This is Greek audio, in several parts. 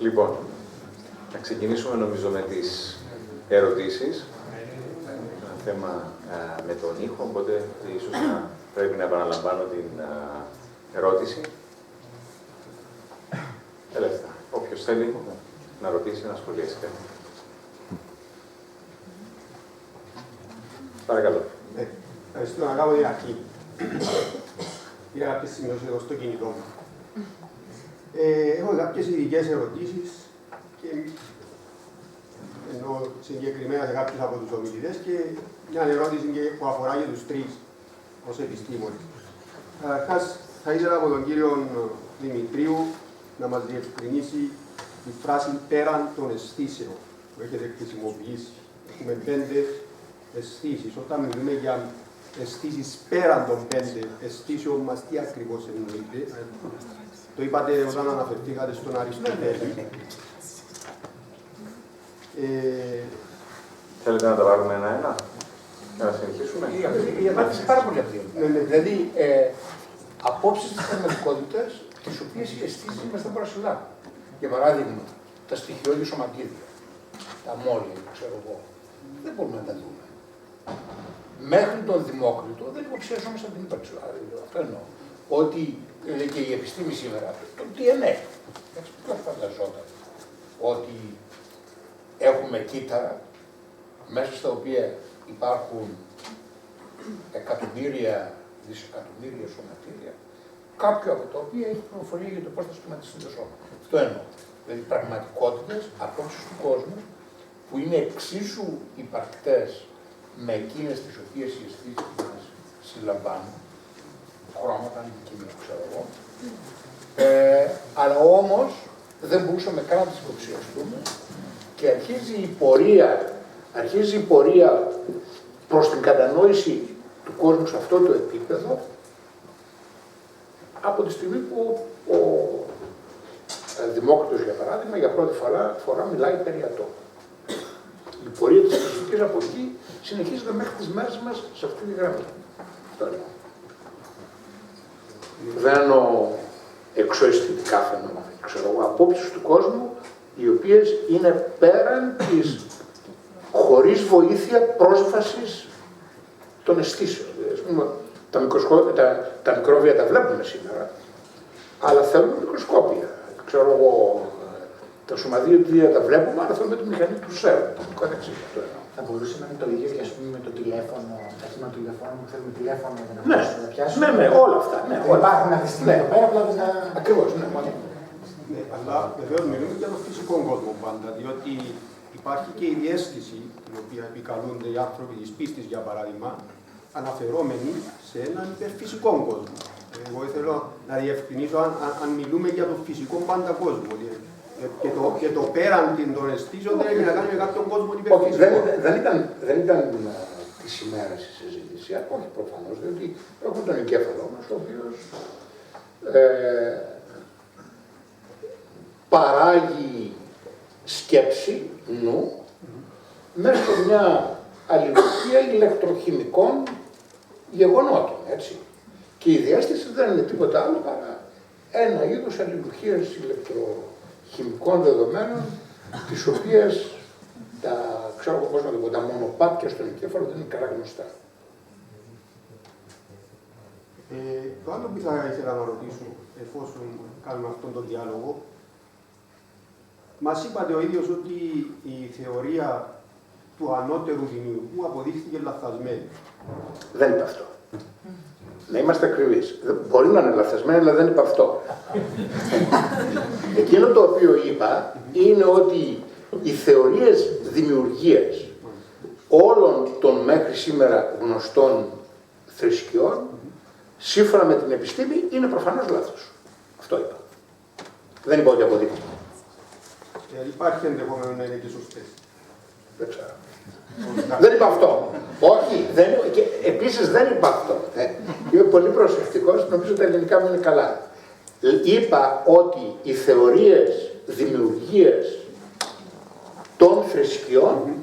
Λοιπόν, να ξεκινήσουμε νομίζω με τις ερωτήσεις. Ένα θέμα με τον ήχο, οπότε ίσως πρέπει να επαναλαμβάνω την ερώτηση. Ελεύθερα. Όποιος θέλει να ρωτήσει, να σχολιάσει κάτι. Παρακαλώ. Ευχαριστώ να κάνω την αρχή. Πήρα κάποιες σημειώσεις εδώ στο κινητό μου. Έχω κάποιες ειδικές ερωτήσεις και εννοώ συγκεκριμένα σε κάποιους από τους ομιλητές και μια ερώτηση που αφορά και τους τρεις ως επιστήμονες. Καταρχάς, θα ήθελα από τον κύριο Δημητρίου να μας διευκρινίσει τη φράση «πέραν των αισθήσεων» που έχετε χρησιμοποιήσει. Έχουμε 5 αισθήσεις. Όταν μιλούμε για αισθήσεις πέραν των 5 αισθήσεων μας, τι ακριβώς εννοείται? Το είπατε όταν αναφερθήκατε στον Αριστοτέλη. Θέλετε να τα πάρουμε ένα-ένα, για να συνεχίσουμε? Η απάντηση είναι πάρα πολύ απλή. Δηλαδή, απόψεις της πραγματικότητας, τις οποίες οι αισθήσεις μας δεν μπορούν να συλλάβουν. Για παράδειγμα, τα στοιχειώδη σωματίδια, τα μόλια, ξέρω εγώ, δεν μπορούμε να τα δούμε. Μέχρι τον Δημόκριτο δεν υποψιαζόμαστε την ύπαρξη. Αυτό εννοώ. Ότι και η επιστήμη σήμερα, το DNA, ποιος φανταζόταν ότι έχουμε κύτταρα μέσα στα οποία υπάρχουν εκατομμύρια, δισεκατομμύρια σωματίδια, κάποιο από τα οποία έχει πληροφορία για το πώς θα σχηματιστεί το σώμα. Αυτό εννοώ. Δηλαδή πραγματικότητες, απόψεις του κόσμου, που είναι εξίσου υπαρκτές με εκείνες τις οποίες οι αισθήσεις μας συλλαμβάνουν, χρώματα, αντικείμενα, ξέρω εγώ. Αλλά όμως δεν μπορούσαμε καν να τις υποψιαστούμε και αρχίζει η πορεία προς την κατανόηση του κόσμου σε αυτό το επίπεδο από τη στιγμή που ο Δημόκριτος, για παράδειγμα, για πρώτη φορά μιλάει περί ατόμου. Η πορεία της φυσικής από εκεί συνεχίζεται μέχρι τις μέρες μας σε αυτή τη γραμμή. Δεν εννοώ εξωαισθητικά φαινόμενα, ξέρω εγώ, απόψεις του κόσμου, οι οποίες είναι πέραν της χωρίς βοήθεια πρόσβασης των αισθήσεων. Τα μικρόβια τα βλέπουμε σήμερα, αλλά θέλουμε μικροσκόπια. Ξέρω εγώ, τα σωματίδια τα βλέπουμε, αλλά θέλουμε τη μηχανή του ΣΕΡ. Θα μπορούσαμε να το ίδιο και ας πούμε με το τηλέφωνο, τα χήματα του τηλεφώνου που θέλουμε τηλέφωνο για να μπορέσουμε να πιάσουμε. Ναι, όλα αυτά. Υπάρχουν αυτή τη στιγμή εδώ πέρα, απλά δεν τα... Ακριβώς, ναι. Ναι, αλλά βεβαίως μιλούμε για το φυσικό κόσμο πάντα, διότι υπάρχει και η διαίσθηση, την οποία επικαλούνται οι άνθρωποι της πίστης, για παράδειγμα, αναφερόμενοι σε έναν υπερφυσικό κόσμο. Εγώ ήθελα να διευκρινίσω αν μιλούμε για το φυσικό πάντα κόσμο. Και το πέραν των αισθήσεων δεν έχει να κάνει με κάποιον κόσμο υπερφυσικό. Δεν ήταν της ημέρας η συζήτηση, όχι προφανώς, διότι έχουμε τον εγκέφαλό μας, ο οποίος παράγει σκέψη, νου, μέσα από μια αλληλουχία ηλεκτροχημικών γεγονότων, έτσι. Και η διάσταση δεν είναι τίποτα άλλο παρά ένα είδος αλληλουχίας ηλεκτροχημικών δεδομένων, τις οποίες τα μονοπάτια στον εγκέφαλο δεν είναι καλά γνωστά. Το άλλο που θα ήθελα να ρωτήσω, εφόσον κάνουμε αυτόν τον διάλογο, μας είπατε ο ίδιος ότι η θεωρία του ανώτερου δημιουργού αποδείχθηκε λαθασμένη. Δεν είπε αυτό. Να είμαστε ακριβείς. Μπορεί να είναι λαθασμένη, αλλά δεν είπε αυτό. Εκείνο το οποίο είπα είναι ότι οι θεωρίες δημιουργίας όλων των μέχρι σήμερα γνωστών θρησκειών, σύμφωνα με την επιστήμη, είναι προφανώς λάθος. Αυτό είπα. Δεν είπα ότι αποδείχθηκε. Υπάρχει ενδεχόμενο να είναι και σωστές. Δεν ξέρω. Δεν είπα αυτό. Όχι. Και επίσης δεν είπα αυτό. Είμαι πολύ προσεκτικός, νομίζω τα ελληνικά μου είναι καλά. Είπα ότι οι θεωρίες δημιουργίας των θρησκειών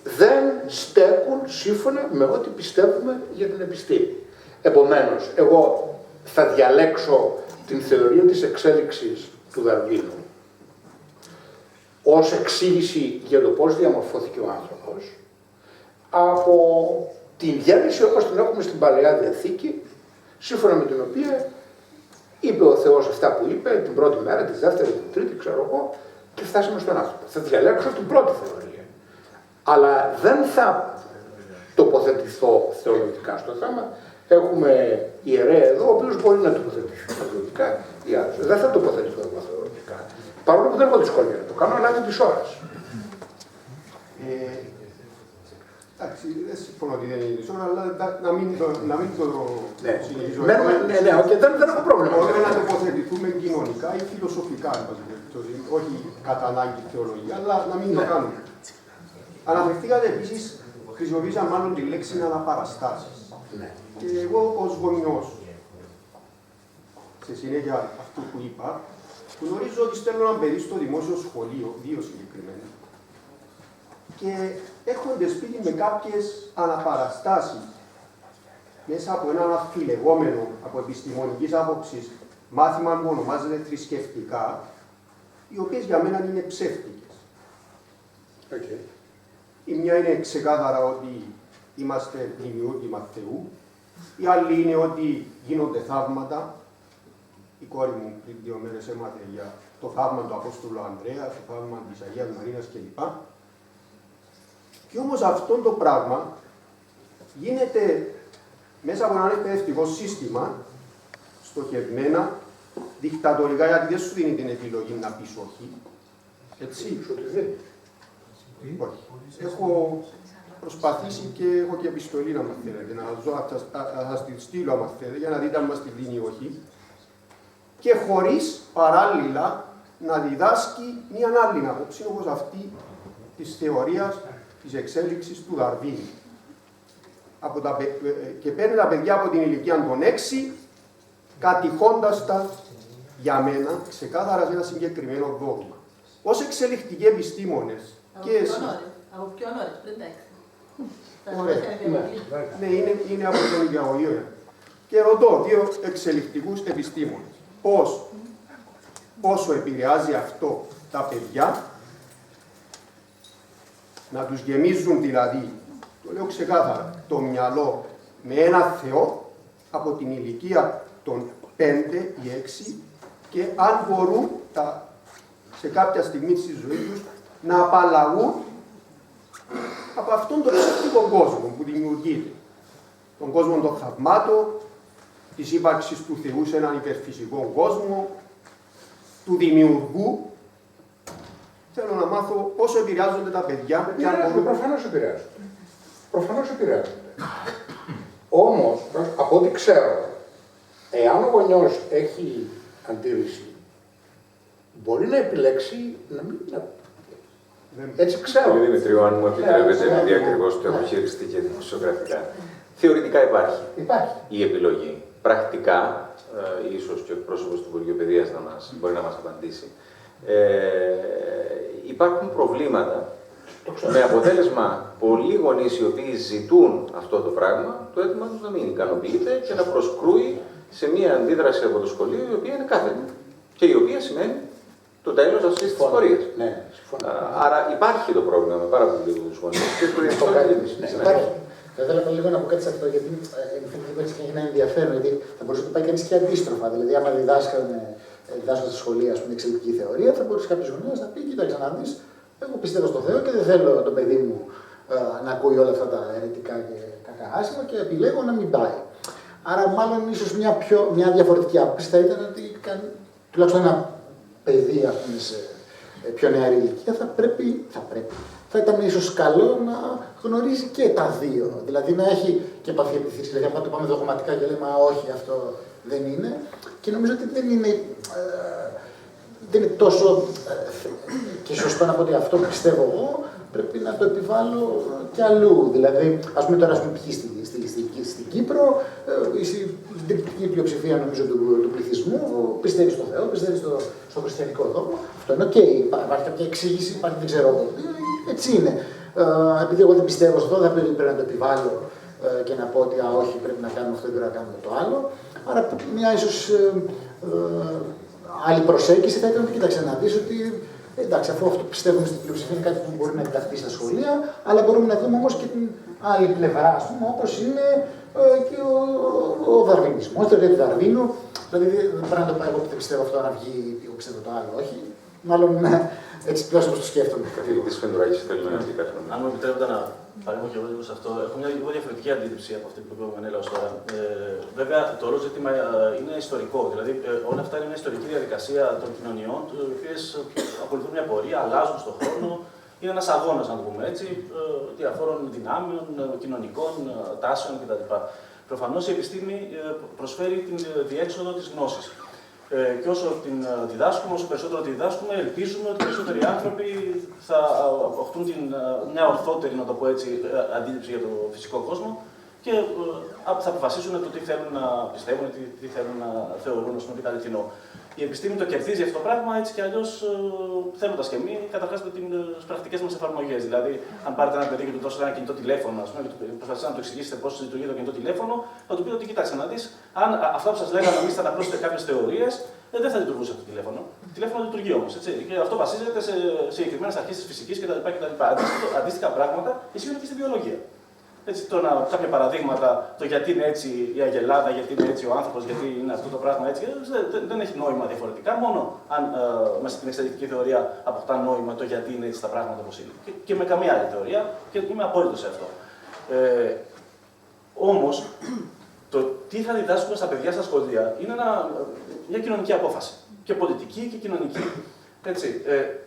δεν στέκουν σύμφωνα με ό,τι πιστεύουμε για την επιστήμη. Επομένως, εγώ θα διαλέξω την θεωρία της εξέλιξης του Δαρβίνου ως εξήγηση για το πώς διαμορφώθηκε ο άνθρωπος, από την διάρκεια όπως την έχουμε στην Παλαιά Διαθήκη, σύμφωνα με την οποία είπε ο Θεός αυτά που είπε την πρώτη μέρα, τη δεύτερη, την τρίτη, ξέρω εγώ, και φτάσαμε στον άνθρωπο. Θα διαλέξω την πρώτη θεωρία. Αλλά δεν θα τοποθετηθώ θεωρητικά στο θέμα. Έχουμε ιερέα εδώ, ο οποίος μπορεί να τοποθετηθεί θεωρητικά ή άλλος. Δεν θα τοποθετηθώ εγώ θεωρητικά. Παρόλο που δεν έχω δυσκολία να το κάνω, ανάγκη της ώρας. Εντάξει, δεν συμφωνώ ότι δεν είναι της ώρας, αλλά να μην το συνεχίζω. Ναι, δεν έχω πρόβλημα. Μπορούμε να τοποθετηθούμε κοινωνικά ή φιλοσοφικά, όχι κατά ανάγκη θεολογία, αλλά να μην το κάνουμε. Αναφερθήκατε επίσης, χρησιμοποίησα μάλλον τη λέξη αναπαραστάσεις. Ναι. Και εγώ ως γονιός, σε συνέχεια αυτού που είπα, γνωρίζω ότι στέλνω ένα παιδί στο δημόσιο σχολείο, 2 συγκεκριμένα, και έρχονται σπίτι με κάποιες αναπαραστάσεις μέσα από έναν αμφιλεγόμενο, από επιστημονικής άποψης, μάθημα που ονομάζεται θρησκευτικά, οι οποίες για μένα είναι ψεύτικες. Okay. Η μια είναι ξεκάθαρα ότι είμαστε δημιούργημα Θεού, η άλλη είναι ότι γίνονται θαύματα. Η κόρη μου πριν 2 μέρες έμαθε για το θαύμα του Απόστολου Ανδρέα, το θαύμα της Αγίας Μαρίνας κλπ. Και όμως αυτό το πράγμα γίνεται μέσα από ένα εκπαιδευτικό σύστημα, στοχευμένα, δικτατορικά, γιατί δεν σου δίνει την επιλογή να πεις όχι. Έτσι. Όχι. Έχω προσπαθήσει και έχω και επιστολή να μας θέλετε, να σας τη στείλω άμα θέλετε, για να δείτε αν μας τη δίνει ή όχι. Και χωρίς παράλληλα να διδάσκει μία άλλη άποψη, όπως αυτή της θεωρίας της εξέλιξης του Δαρβίνη. Και παίρνει τα παιδιά από την ηλικία των 6, κατηχώντας τα για μένα ξεκάθαρα σε ένα συγκεκριμένο δόγμα. Ως εξελικτικοί επιστήμονες και εσείς. Από ποιο νωρίς, πριν τα 6. Ωραία. Ναι, είναι από τον Ιγιαγωγείο. Και ρωτώ 2 εξελικτικούς επιστήμονες. Πόσο επηρεάζει αυτό τα παιδιά, να τους γεμίζουν δηλαδή, το λέω ξεκάθαρα, το μυαλό με ένα Θεό από την ηλικία των 5 ή 6 και αν μπορούν σε κάποια στιγμή της ζωής τους να απαλλαγούν από αυτόν τον ψεύτικο κόσμο που δημιουργείται. Τον κόσμο των θαυμάτων, της ύπαρξης του Θεού σε έναν υπερφυσικό κόσμο, του δημιουργού. Θέλω να μάθω πόσο επηρεάζονται τα παιδιά. Προφανώς επηρεάζονται. Προφανώς επηρεάζονται. Όμως, από ό,τι ξέρω, εάν ο γονιός έχει αντίρρηση, μπορεί να επιλέξει να μην. Έτσι ξέρω. Κύριε Δημητρίου, αν μου επιτρέπετε, επειδή ακριβώς το έχω χειριστεί και δημοσιογραφικά, θεωρητικά υπάρχει η επιλογή. Πρακτικά, ίσως και ο εκπρόσωπος του Υπουργείου Παιδείας μπορεί να μας απαντήσει, υπάρχουν προβλήματα με αποτέλεσμα πολλοί γονείς οι οποίοι ζητούν αυτό το πράγμα, το αίτημα τους να μην ικανοποιείται και να προσκρούει σε μία αντίδραση από το σχολείο η οποία είναι κάθετη και η οποία σημαίνει το τέλος αυτής της πορείας. Ναι, άρα υπάρχει το πρόβλημα με πάρα πολλούς λίγους γονείς και θα ήθελα λίγο να πω κάτι σε αυτό, γιατί μου φαίνεται ότι έχει ένα ενδιαφέρον, γιατί θα μπορούσε να το πάει κανείς και αντίστροφα. Δηλαδή, άμα διδάσκονται στη σχολεία εξελικτική θεωρία, θα μπορούσε κάποιος γονέας να πει: κοίταξε να δεις, εγώ πιστεύω στο Θεό και δεν θέλω το παιδί μου να ακούει όλα αυτά τα αιρετικά και κακά άσχημα και επιλέγω να μην πάει. Άρα, μάλλον ίσως μια διαφορετική άποψη θα ήταν ότι τουλάχιστον ένα παιδί σε πιο νεαρή ηλικία θα ήταν ίσως καλό να γνωρίζει και τα δύο. Δηλαδή να έχει και επαφή επιθυμία. Δηλαδή, αν το πάμε δογματικά και λέμε όχι, αυτό δεν είναι. Και νομίζω ότι δεν είναι τόσο και σωστό να πω ότι αυτό που πιστεύω εγώ πρέπει να το επιβάλλω κι αλλού. Δηλαδή, ας πούμε τώρα π.χ. στην Κύπρο, η συντριπτική πλειοψηφία νομίζω του πληθυσμού πιστεύει στο Θεό, πιστεύει στο χριστιανικό δόγμα. Αυτό είναι οκ. Υπάρχει κάποια εξήγηση, υπάρχει δεν ξέρω εγώ. Έτσι είναι. Επειδή εγώ δεν πιστεύω στο Θεό, δεν πρέπει να το επιβάλλω και να πω ότι όχι, πρέπει να κάνουμε αυτό, δεν πρέπει να κάνουμε το άλλο. Άρα, μια ίσως άλλη προσέγγιση θα ήταν ότι κοίταξε να δεις ότι Εντάξει, αφού αυτό πιστεύουμε στην πλειοψηφία είναι κάτι που μπορεί να ενταχθεί στα σχολεία, αλλά μπορούμε να δούμε όμως και την άλλη πλευρά, ας πούμε, όπως είναι και ο Δαρβινισμός, η θεωρία του Δαρβίνου. Δηλαδή δεν πρέπει να το πω εγώ που δεν πιστεύω αυτό να βγει, εγώ πιστεύω το άλλο, όχι. Μάλλον έτσι πλέον όπως το σκέφτομαι. Καθηγητής Φεντουράκης, θέλουμε να πει κάτι. Αν μου επιτρέπετε να παρέμβω και εγώ λίγο σε αυτό, έχω μια λίγο διαφορετική αντίληψη από αυτή που είπε ο Μενέλαος τώρα. Βέβαια, το όλο ζήτημα είναι ιστορικό. Δηλαδή, όλα αυτά είναι μια ιστορική διαδικασία των κοινωνιών, οι οποίες ακολουθούν μια πορεία, αλλάζουν στον χρόνο. Είναι ένας αγώνας, να το πούμε έτσι, διαφόρων δυνάμεων, κοινωνικών, τάσεων κτλ. Προφανώς η επιστήμη προσφέρει την διέξοδο της γνώσης. Και όσο την διδάσκουμε, όσο περισσότερο τη διδάσκουμε, ελπίζουμε ότι περισσότεροι άνθρωποι θα αποκτούν μια ορθότερη, να το πω έτσι, αντίληψη για το φυσικό κόσμο και θα αποφασίσουν το τι θέλουν να πιστεύουν, τι θέλουν να θεωρούν ως κάτι αληθινό. Η επιστήμη το κερδίζει αυτό το πράγμα έτσι κι αλλιώς θέλοντας και εμείς, καταρχάς με τις πρακτικές μας εφαρμογές. Δηλαδή, αν πάρετε ένα παιδί και του δώσετε ένα κινητό τηλέφωνο, ας πούμε, και προσπαθήσετε να του εξηγήσετε πώς λειτουργεί το κινητό τηλέφωνο, θα του πείτε ότι κοιτάξτε να δεις, αν αυτά που σας λέγανε εμείς θα τα πρόσθετε κάποιες θεωρίες, δεν θα λειτουργούσε αυτό το τηλέφωνο. Το τηλέφωνο λειτουργεί όμως. Και αυτό βασίζεται σε συγκεκριμένες αρχές της φυσικής κτλ. Αντίστοιχα πράγματα ισχύουν και στη βιολογία. Έτσι, κάποια παραδείγματα, το γιατί είναι έτσι η αγελάδα, γιατί είναι έτσι ο άνθρωπος, γιατί είναι αυτό το πράγμα έτσι, δεν έχει νόημα διαφορετικά. Μόνο αν μέσα στην εξελικτική θεωρία αποκτά νόημα το γιατί είναι έτσι τα πράγματα όπως είναι. Και με καμία άλλη θεωρία, και είμαι απόλυτος σε αυτό. Όμως, το τι θα διδάσκουμε στα παιδιά στα σχολεία είναι μια κοινωνική απόφαση. Και πολιτική και κοινωνική. Έτσι,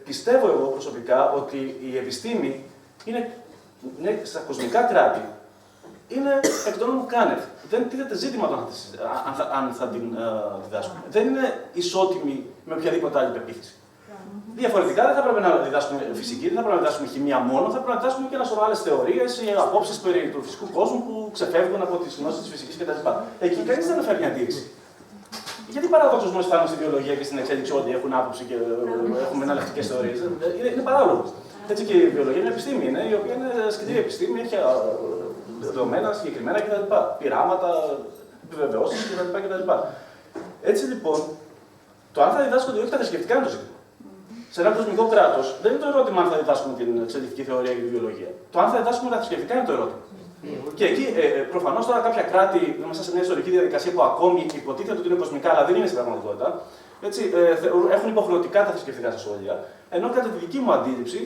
πιστεύω εγώ προσωπικά ότι η επιστήμη είναι στα κοσμικά κράτη είναι εκ των όνων κάνευ. Δεν τίθεται ζήτημα το αν θα την διδάσκουμε. Δεν είναι ισότιμη με οποιαδήποτε άλλη πεποίθηση. Διαφορετικά δεν θα πρέπει να διδάσκουμε φυσική, δεν θα πρέπει να διδάσκουμε χημεία μόνο, θα πρέπει να διδάσκουμε και ένα σωρό άλλες θεωρίες ή απόψεις περί του φυσικού κόσμου που ξεφεύγουν από τις γνώσεις της φυσικής κτλ. Εκεί κανείς δεν φέρνει αντίρρηση. Γιατί παράδοξος μόλις φτάνουν στη βιολογία και στην εξέλιξη ότι έχουν άποψη και έχουν εναλλακτικές θεωρίες. Είναι παράλογο. Έτσι και η βιολογία είναι μια επιστήμη, η οποία είναι σκληρή επιστήμη, έχει δεδομένα συγκεκριμένα κτλ. Πειράματα, επιβεβαιώσεις κτλ. Έτσι λοιπόν, το αν θα διδάσκονται ή όχι τα θρησκευτικά είναι το ζήτημα. Σε ένα κοσμικό κράτος δεν είναι το ερώτημα αν θα διδάσκουμε την εξελικτική θεωρία και τη βιολογία. Το αν θα διδάσκουμε τα θρησκευτικά είναι το ερώτημα. Και εκεί προφανώς τώρα κάποια κράτη μέσα σε μια ιστορική διαδικασία που ακόμη υποτίθεται ότι είναι κοσμικά, αλλά δεν είναι στην πραγματικότητα, έτσι, έχουν υποχρεωτικά τα θρησκευτικά στα σχολεία. Ενώ κατά τη δική μου αντίληψη,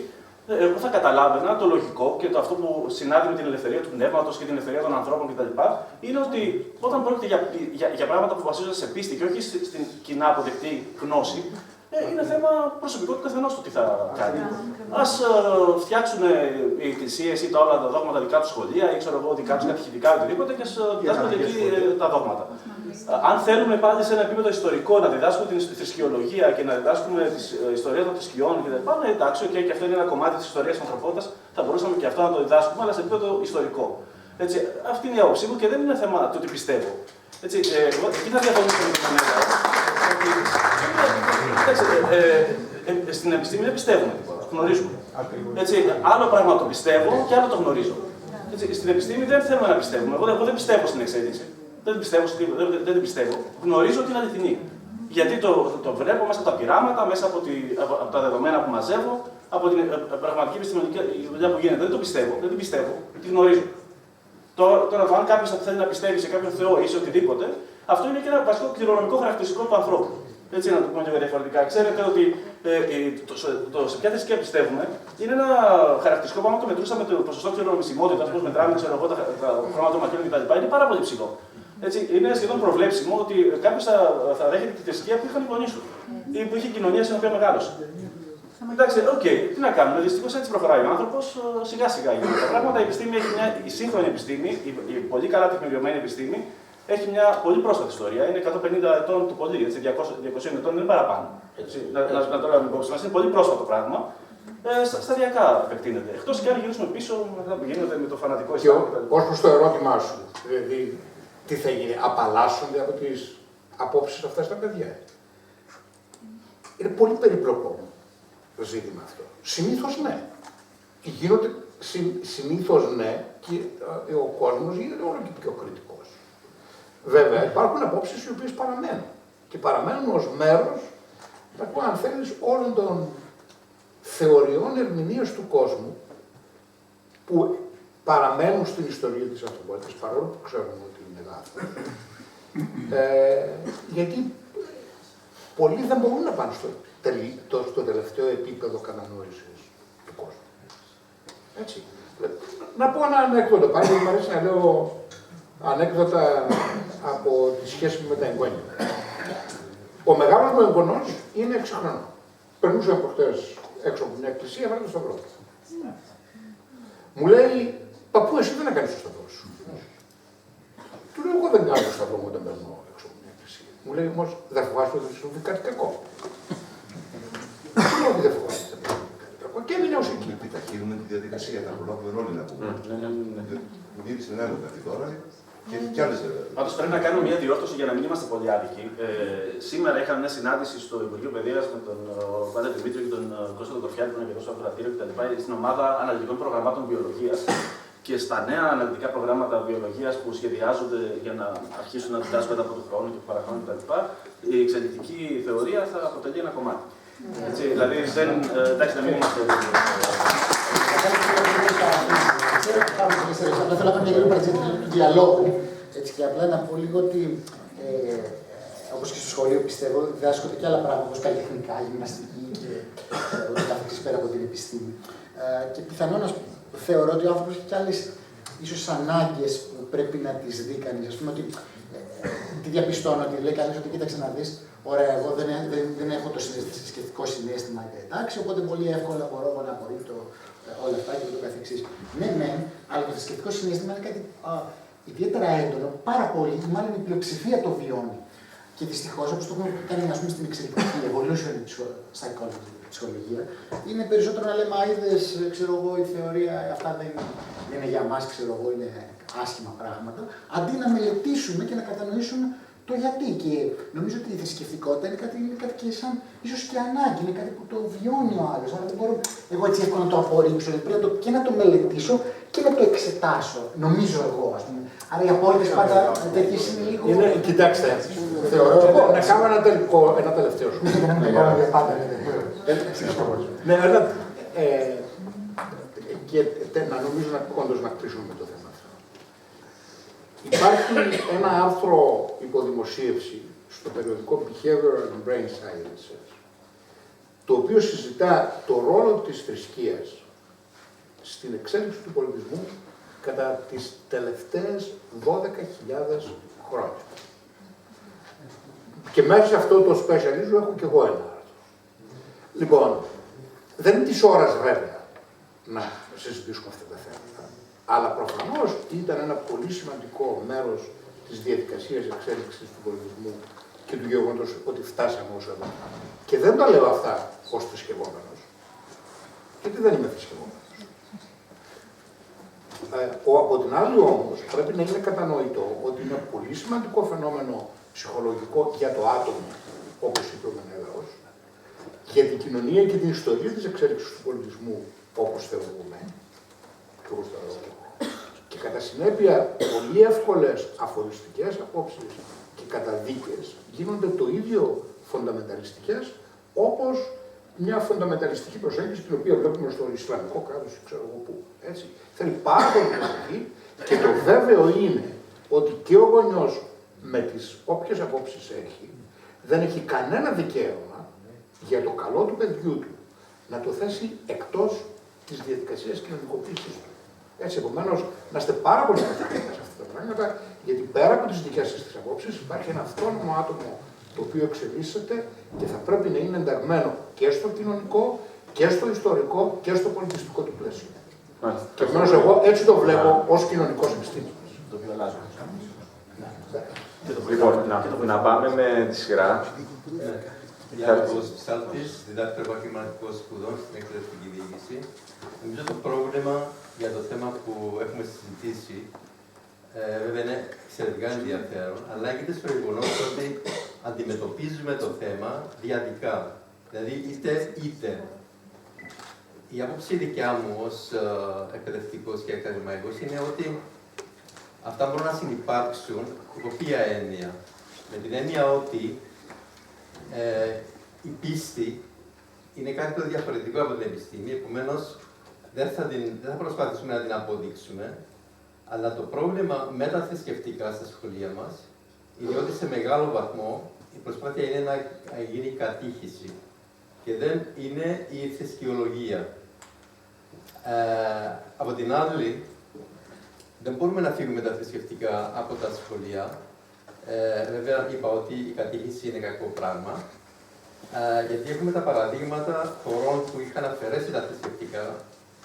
εγώ θα καταλάβαινα το λογικό και το αυτό που συνάδει με την ελευθερία του πνεύματος και την ελευθερία των ανθρώπων κτλ. Είναι ότι όταν πρόκειται για πράγματα που βασίζονται σε πίστη και όχι στην κοινά αποδεκτή γνώση, είναι θέμα προσωπικό του καθενός του τι θα κάνει. Ας φτιάξουν οι εκκλησίες ή όλα τα δόγματα δικά του σχολεία ή ξέρω εγώ δικά του κατηχητικά οτιδήποτε και ας διδάσκονται εκεί τα δόγματα. Αν θέλουμε πάλι σε ένα επίπεδο ιστορικό να διδάσκουμε την θρησκειολογία και να διδάσκουμε τη ιστορία των θρησκειών κτλ. Εντάξει, και αυτό είναι ένα κομμάτι της ιστορίας της ανθρωπότητας, θα μπορούσαμε και αυτό να το διδάσκουμε, αλλά σε επίπεδο ιστορικό. Έτσι, αυτή είναι η άποψή μου και δεν είναι θέμα του τι πιστεύω. Έτσι, εκεί θα διαφωνήσω με τον Μενέλαο. Στην επιστήμη δεν πιστεύουμε τίποτα, γνωρίζουμε. Έτσι, άλλο πράγμα το πιστεύω και άλλο το γνωρίζω. Έτσι, στην επιστήμη δεν θέλουμε να πιστεύουμε. Εγώ δεν πιστεύω στην εξέλιξη. Δεν την πιστεύω. Γνωρίζω ότι είναι αληθινή. Γιατί το βλέπω μέσα από τα πειράματα, μέσα από τα δεδομένα που μαζεύω, από την πραγματική επιστημονική δουλειά που γίνεται. Δεν το πιστεύω, δεν την πιστεύω, τη γνωρίζω. Τώρα, αν κάποιο θέλει να πιστεύει σε κάποιο Θεό ή σε οτιδήποτε, αυτό είναι και ένα βασικό κληρονομικό χαρακτηριστικό του ανθρώπου. Έτσι, να το πούμε και διαφορετικά. Ξέρετε ότι σε ποια θρησκεία πιστεύουμε είναι ένα χαρακτηριστικό που, αν το μετρούσαμε το ποσοστό κληρονομησιμότητα, όπω μετράμε τα χρώματα των ματιών κτλ., είναι πάρα πολύ ψηλό. Έτσι, είναι σχεδόν προβλέψιμο ότι κάποιο θα δέχεται τη θρησκεία που είχαν οι γονείς του ή που είχε κοινωνία στην οποία μεγάλωσε. Εντάξει, τι να κάνουμε. Δυστυχώς έτσι προχωράει ο άνθρωπος, σιγά σιγά γίνονται τα πράγματα. Η σύγχρονη επιστήμη, η πολύ καλά τεκμηριωμένη επιστήμη, έχει μια πολύ πρόσφατη ιστορία. Είναι 150 ετών το πολύ, έτσι, 200 ετών δεν είναι παραπάνω. Έτσι, να το λέμε υπόψη μας, είναι πολύ πρόσφατο πράγμα. Σταδιακά επεκτείνεται. Εκτός και αν γυρίσουμε πίσω αυτά που γίνεται με το φανατικό Ισλάμ. Ως προς το ερώτημά σου, δηλαδή τι θα γίνει, απαλλάσσονται από τις απόψεις αυτές τα παιδιά. Είναι πολύ περιπλοκό το ζήτημα αυτό. Συνήθως ναι. Γίνονται συνήθως ναι και ο κόσμος γίνεται όλο και πιο κριτικός. Βέβαια υπάρχουν απόψεις οι οποίες παραμένουν και παραμένουν ως μέρος, αν θέλεις, όλων των θεωριών ερμηνείας του κόσμου που παραμένουν στην ιστορία της ανθρωπότητας, παρόλο που ξέρουμε ότι είναι λάθος. Γιατί πολλοί δεν μπορούν να πάνε στο τελευταίο επίπεδο κατανόησης του κόσμου. Έτσι. Να πω ένα ανέκδοτο, πάλι μου αρέσει να λέω ανέκδοτα από τη σχέση μου με τα εγγόνια. Ο μεγάλος μου εγγονός είναι 6 χρονών. Περνούσε από χτες έξω από μια εκκλησία, έβαλε το σταυρό. Μου λέει, παππού, εσύ δεν έκανες το σταυρό σου. Του λέω, εγώ δεν κάνω το σταυρό μου όταν περνώ έξω από μια εκκλησία. Μου λέει, όμως, δεν φοβάσαι ότι θα σου πει κάτι κακό. Του λέω ότι δεν φοβάσαι ότι θα πει κάτι κακό. Και έμεινε ως εκεί. Επιταχύνουμε τη διαδικασία, θα προλάβουμε όλοι να πούμε. Μου δίνεις την άλλη κάτι τώρα. Και άλλες βέβαια. Πάντως πρέπει να κάνουμε μια διόρθωση για να μην είμαστε πολύ άδικοι. Σήμερα είχαμε μια συνάντηση στο Υπουργείο Παιδείας με τον Πάτερ Δημήτριο και τον Κώστα Τοκοφιάδη, που είναι και στο Ακροατήριο κτλ. Στην ομάδα αναλυτικών προγραμμάτων βιολογίας. Και στα νέα αναλυτικά προγράμματα βιολογίας που σχεδιάζονται για να αρχίσουν να διδάσκονται από τον χρόνο και του παραχρόνου κτλ., η εξελικτική θεωρία θα αποτελεί ένα κομμάτι. Έτσι, δηλαδή, εντάξει, να μην είμαστε. Απλά θέλω να κάνω μια παρατήρηση του διαλόγου. Έτσι, και απλά να πω λίγο ότι, όπως και στο σχολείο, πιστεύω, διδάσκονται και άλλα πράγματα, όπως καλλιτεχνικά, γυμναστική και ό,τι καθεξής πέρα από την επιστήμη. Και πιθανόν θεωρώ ότι ο άνθρωπος έχει και άλλες ίσως ανάγκες που πρέπει να τις δει κανείς. Ας πούμε ότι τι διαπιστώνω, ότι λέει κανείς ότι κοίταξε να δεις, ωραία, εγώ δεν έχω το θρησκευτικό συναίσθημα και εντάξει, οπότε πολύ εύκολα μπορώ να απορρίπτω όλα αυτά και το καθεξής. Ναι, αλλά το θρησκευτικό συναίσθημα είναι κάτι ιδιαίτερα έντονο, πάρα πολύ, μάλλον η πλειοψηφία το βιώνει. Και δυστυχώς, όπως το έχουμε κάνει στην εξελικτική evolutionary psychology, ψυχολογία, είναι περισσότερο να λέμε είδες, ξέρω εγώ, η θεωρία, αυτά δεν είναι για μας, ξέρω εγώ, είναι άσχημα πράγματα, αντί να μελετήσουμε και να κατανοήσουμε το γιατί. Και νομίζω ότι η θρησκευτικότητα είναι κάτι και σαν ίσως και ανάγκη, είναι κάτι που το βιώνει ο άλλος. Αλλά δεν μπορώ εγώ έτσι εύκολα να το απορρίψω, πρέπει και να το μελετήσω και να το εξετάσω. Νομίζω εγώ, ας πούμε. Άρα οι απόλυτες πάντα τέτοιες είναι λίγο. Κοιτάξτε, θεωρώ εγώ να κάνω ένα τελευταίο σου. Ναι, και να νομίζω όντως να κλείσουμε με το θέμα αυτό. Υπάρχει ένα άρθρο υποδημοσίευση στο περιοδικό Behavioral and Brain Sciences, το οποίο συζητά το ρόλο της θρησκείας στην εξέλιξη του πολιτισμού κατά τις τελευταίες 12.000 χρόνια. Και μέσα σε αυτό το specialism έχω και εγώ ένα άρθρο. Λοιπόν, δεν είναι της ώρας βέβαια να συζητήσουμε αυτά τα θέματα, αλλά προφανώς ήταν ένα πολύ σημαντικό μέρος της διαδικασίας εξέλιξης του πολιτισμού και του γεγονότος ότι φτάσαμε ως εδώ. Και δεν τα λέω αυτά ως θρησκευόμενος, γιατί δεν είμαι θρησκευόμενος. Από την άλλη όμως πρέπει να είναι κατανοητό ότι είναι πολύ σημαντικό φαινόμενο ψυχολογικό για το άτομο, όπως είπε ο Μενέλαος, για την κοινωνία και την ιστορία της εξέλιξης του πολιτισμού, όπως θεωρούμε, και κατά συνέπεια πολύ εύκολες αφοριστικές απόψεις και καταδίκες γίνονται το ίδιο φονταμενταλιστικές όπως μια φονταμενταλιστική προσέγγιση την οποία βλέπουμε στο Ισλαμικό κράτος, ξέρω εγώ πού. Έτσι. Θέλει πάρα πολύ προσοχή και το βέβαιο είναι ότι και ο γονιός με τις όποιες απόψεις έχει δεν έχει κανένα δικαίωμα για το καλό του παιδιού του να το θέσει εκτός της διαδικασίας κοινωνικοποίησης του. Έτσι, επομένως, να είστε πάρα πολύ προσεκτικοί σε αυτά τα πράγματα, γιατί πέρα από τις δικές σας τις απόψεις υπάρχει ένα αυτόνομο άτομο το οποίο εξελίσσεται και θα πρέπει να είναι ενταγμένο και στο κοινωνικό, και στο ιστορικό, και στο πολιτιστικό του πλαίσιο. Και επομένως, εγώ έτσι το βλέπω ως κοινωνικός επιστήμονας. Το οποίο αλλάζει. Λοιπόν, να πάμε με τη σειρά. Διάλογος ψάλτης, διδάκτορ επαγγελματικών σπουδών στην εκπαιδευτική διοίκηση. Νομίζω το πρόβλημα για το θέμα που έχουμε συζητήσει, βέβαια είναι εξαιρετικά ενδιαφέρον, αλλά έγινε στο γεγονός ότι αντιμετωπίζουμε το θέμα διαδικά. Δηλαδή είτε. Η άποψη δικιά μου ως εκπαιδευτικός και ακαδημαϊκός είναι ότι αυτά μπορούν να συνυπάρξουν υπό ποια έννοια. Με την έννοια ότι η πίστη είναι κάτι το διαφορετικό από την επιστήμη, επομένως δεν θα προσπαθήσουμε να την αποδείξουμε, αλλά το πρόβλημα με τα θρησκευτικά στα σχολεία μας είναι ότι σε μεγάλο βαθμό η προσπάθεια είναι να γίνει κατήχηση και δεν είναι η θρησκεολογία. Από την άλλη, δεν μπορούμε να φύγουμε τα θρησκευτικά από τα σχολεία. Βέβαια, είπα ότι η κατήχηση είναι κακό πράγμα, γιατί έχουμε τα παραδείγματα χωρών που είχαν αφαιρέσει τα θρησκευτικά.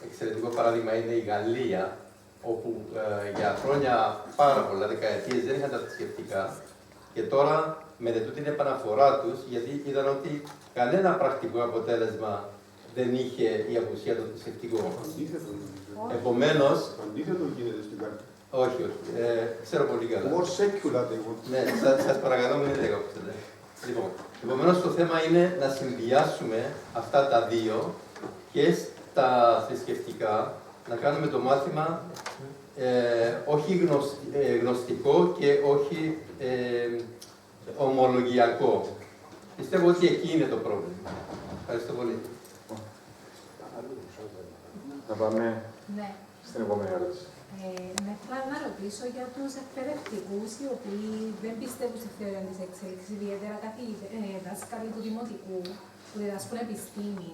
Εξαιρετικό παράδειγμα είναι η Γαλλία, όπου για χρόνια, πάρα πολλά δεκαετίες δεν είχαν τα θρησκευτικά και τώρα με την επαναφορά τους, γιατί είδαν ότι κανένα πρακτικό αποτέλεσμα δεν είχε η απουσία του θρησκευτικού. Επομένως. Αντίθετο γίνεται στην κάρτα. Όχι. Ξέρω πολύ καλά. More secular, ναι, σας παρακαλώ μην διακόψετε. Λοιπόν, επομένως το θέμα είναι να συνδυάσουμε αυτά τα δύο και στα θρησκευτικά, να κάνουμε το μάθημα όχι γνωστικό και όχι ομολογιακό. Πιστεύω ότι εκεί είναι το πρόβλημα. Ευχαριστώ πολύ. Θα πάμε ναι. στην επόμενη ερώτηση. Ναι, θέλω να ρωτήσω για τους εκπαιδευτικούς οι οποίοι δεν πιστεύουν στη θεωρία της εξέλιξης, ιδιαίτερα δάσκαλοι του δημοτικού που διδάσκουν επιστήμη.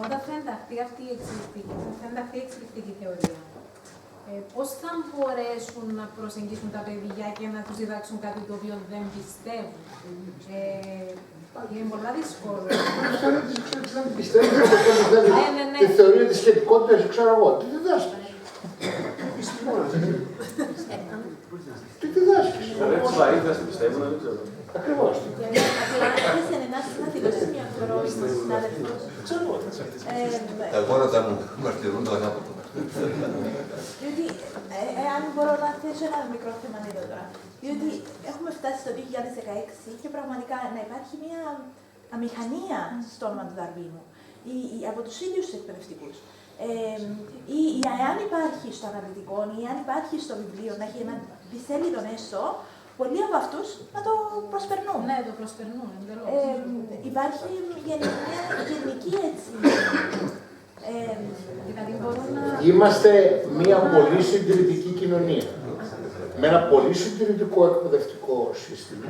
Όταν θα ενταχθεί αυτή η εξελικτική θεωρία, πώς θα μπορέσουν να προσεγγίσουν τα παιδιά και να τους διδάξουν κάτι το οποίο δεν πιστεύουν. Είναι πολλά δύσκολο. Δεν πιστεύω τη θεωρία της σχετικότητας, ξέρω εγώ. Τι διδάσκεις. Τι διδάσκεις. Δεν τους βαρύθρας πιστεύουν, δεν ξέρω. Ακριβώς. Άρχισε ένας μαθητός μια πρώην συνάδελφος. Τα γόνατα μου μαρτυρούν το ανάποδο. Διότι, αν μπορώ να θέσω ένα μικρό θέμα εδώ τώρα, διότι έχουμε φτάσει στο 2016 και πραγματικά να υπάρχει μια αμηχανία στο όνομα του Δαρβίνου από τους ίδιους τους εκπαιδευτικούς. Αν υπάρχει στο αναλυτικό ή αν υπάρχει στο βιβλίο να έχει ένα δισέλιδο έστω, πολλοί από αυτούς να το προσπερνούν. Ναι, το προσπερνούν, εντελώς. Υπάρχει μια γενική έτσι. Δηλαδή μπορούν να... Είμαστε μια πολύ συντηρητική κοινωνία. Με ένα πολύ συντηρητικό εκπαιδευτικό σύστημα,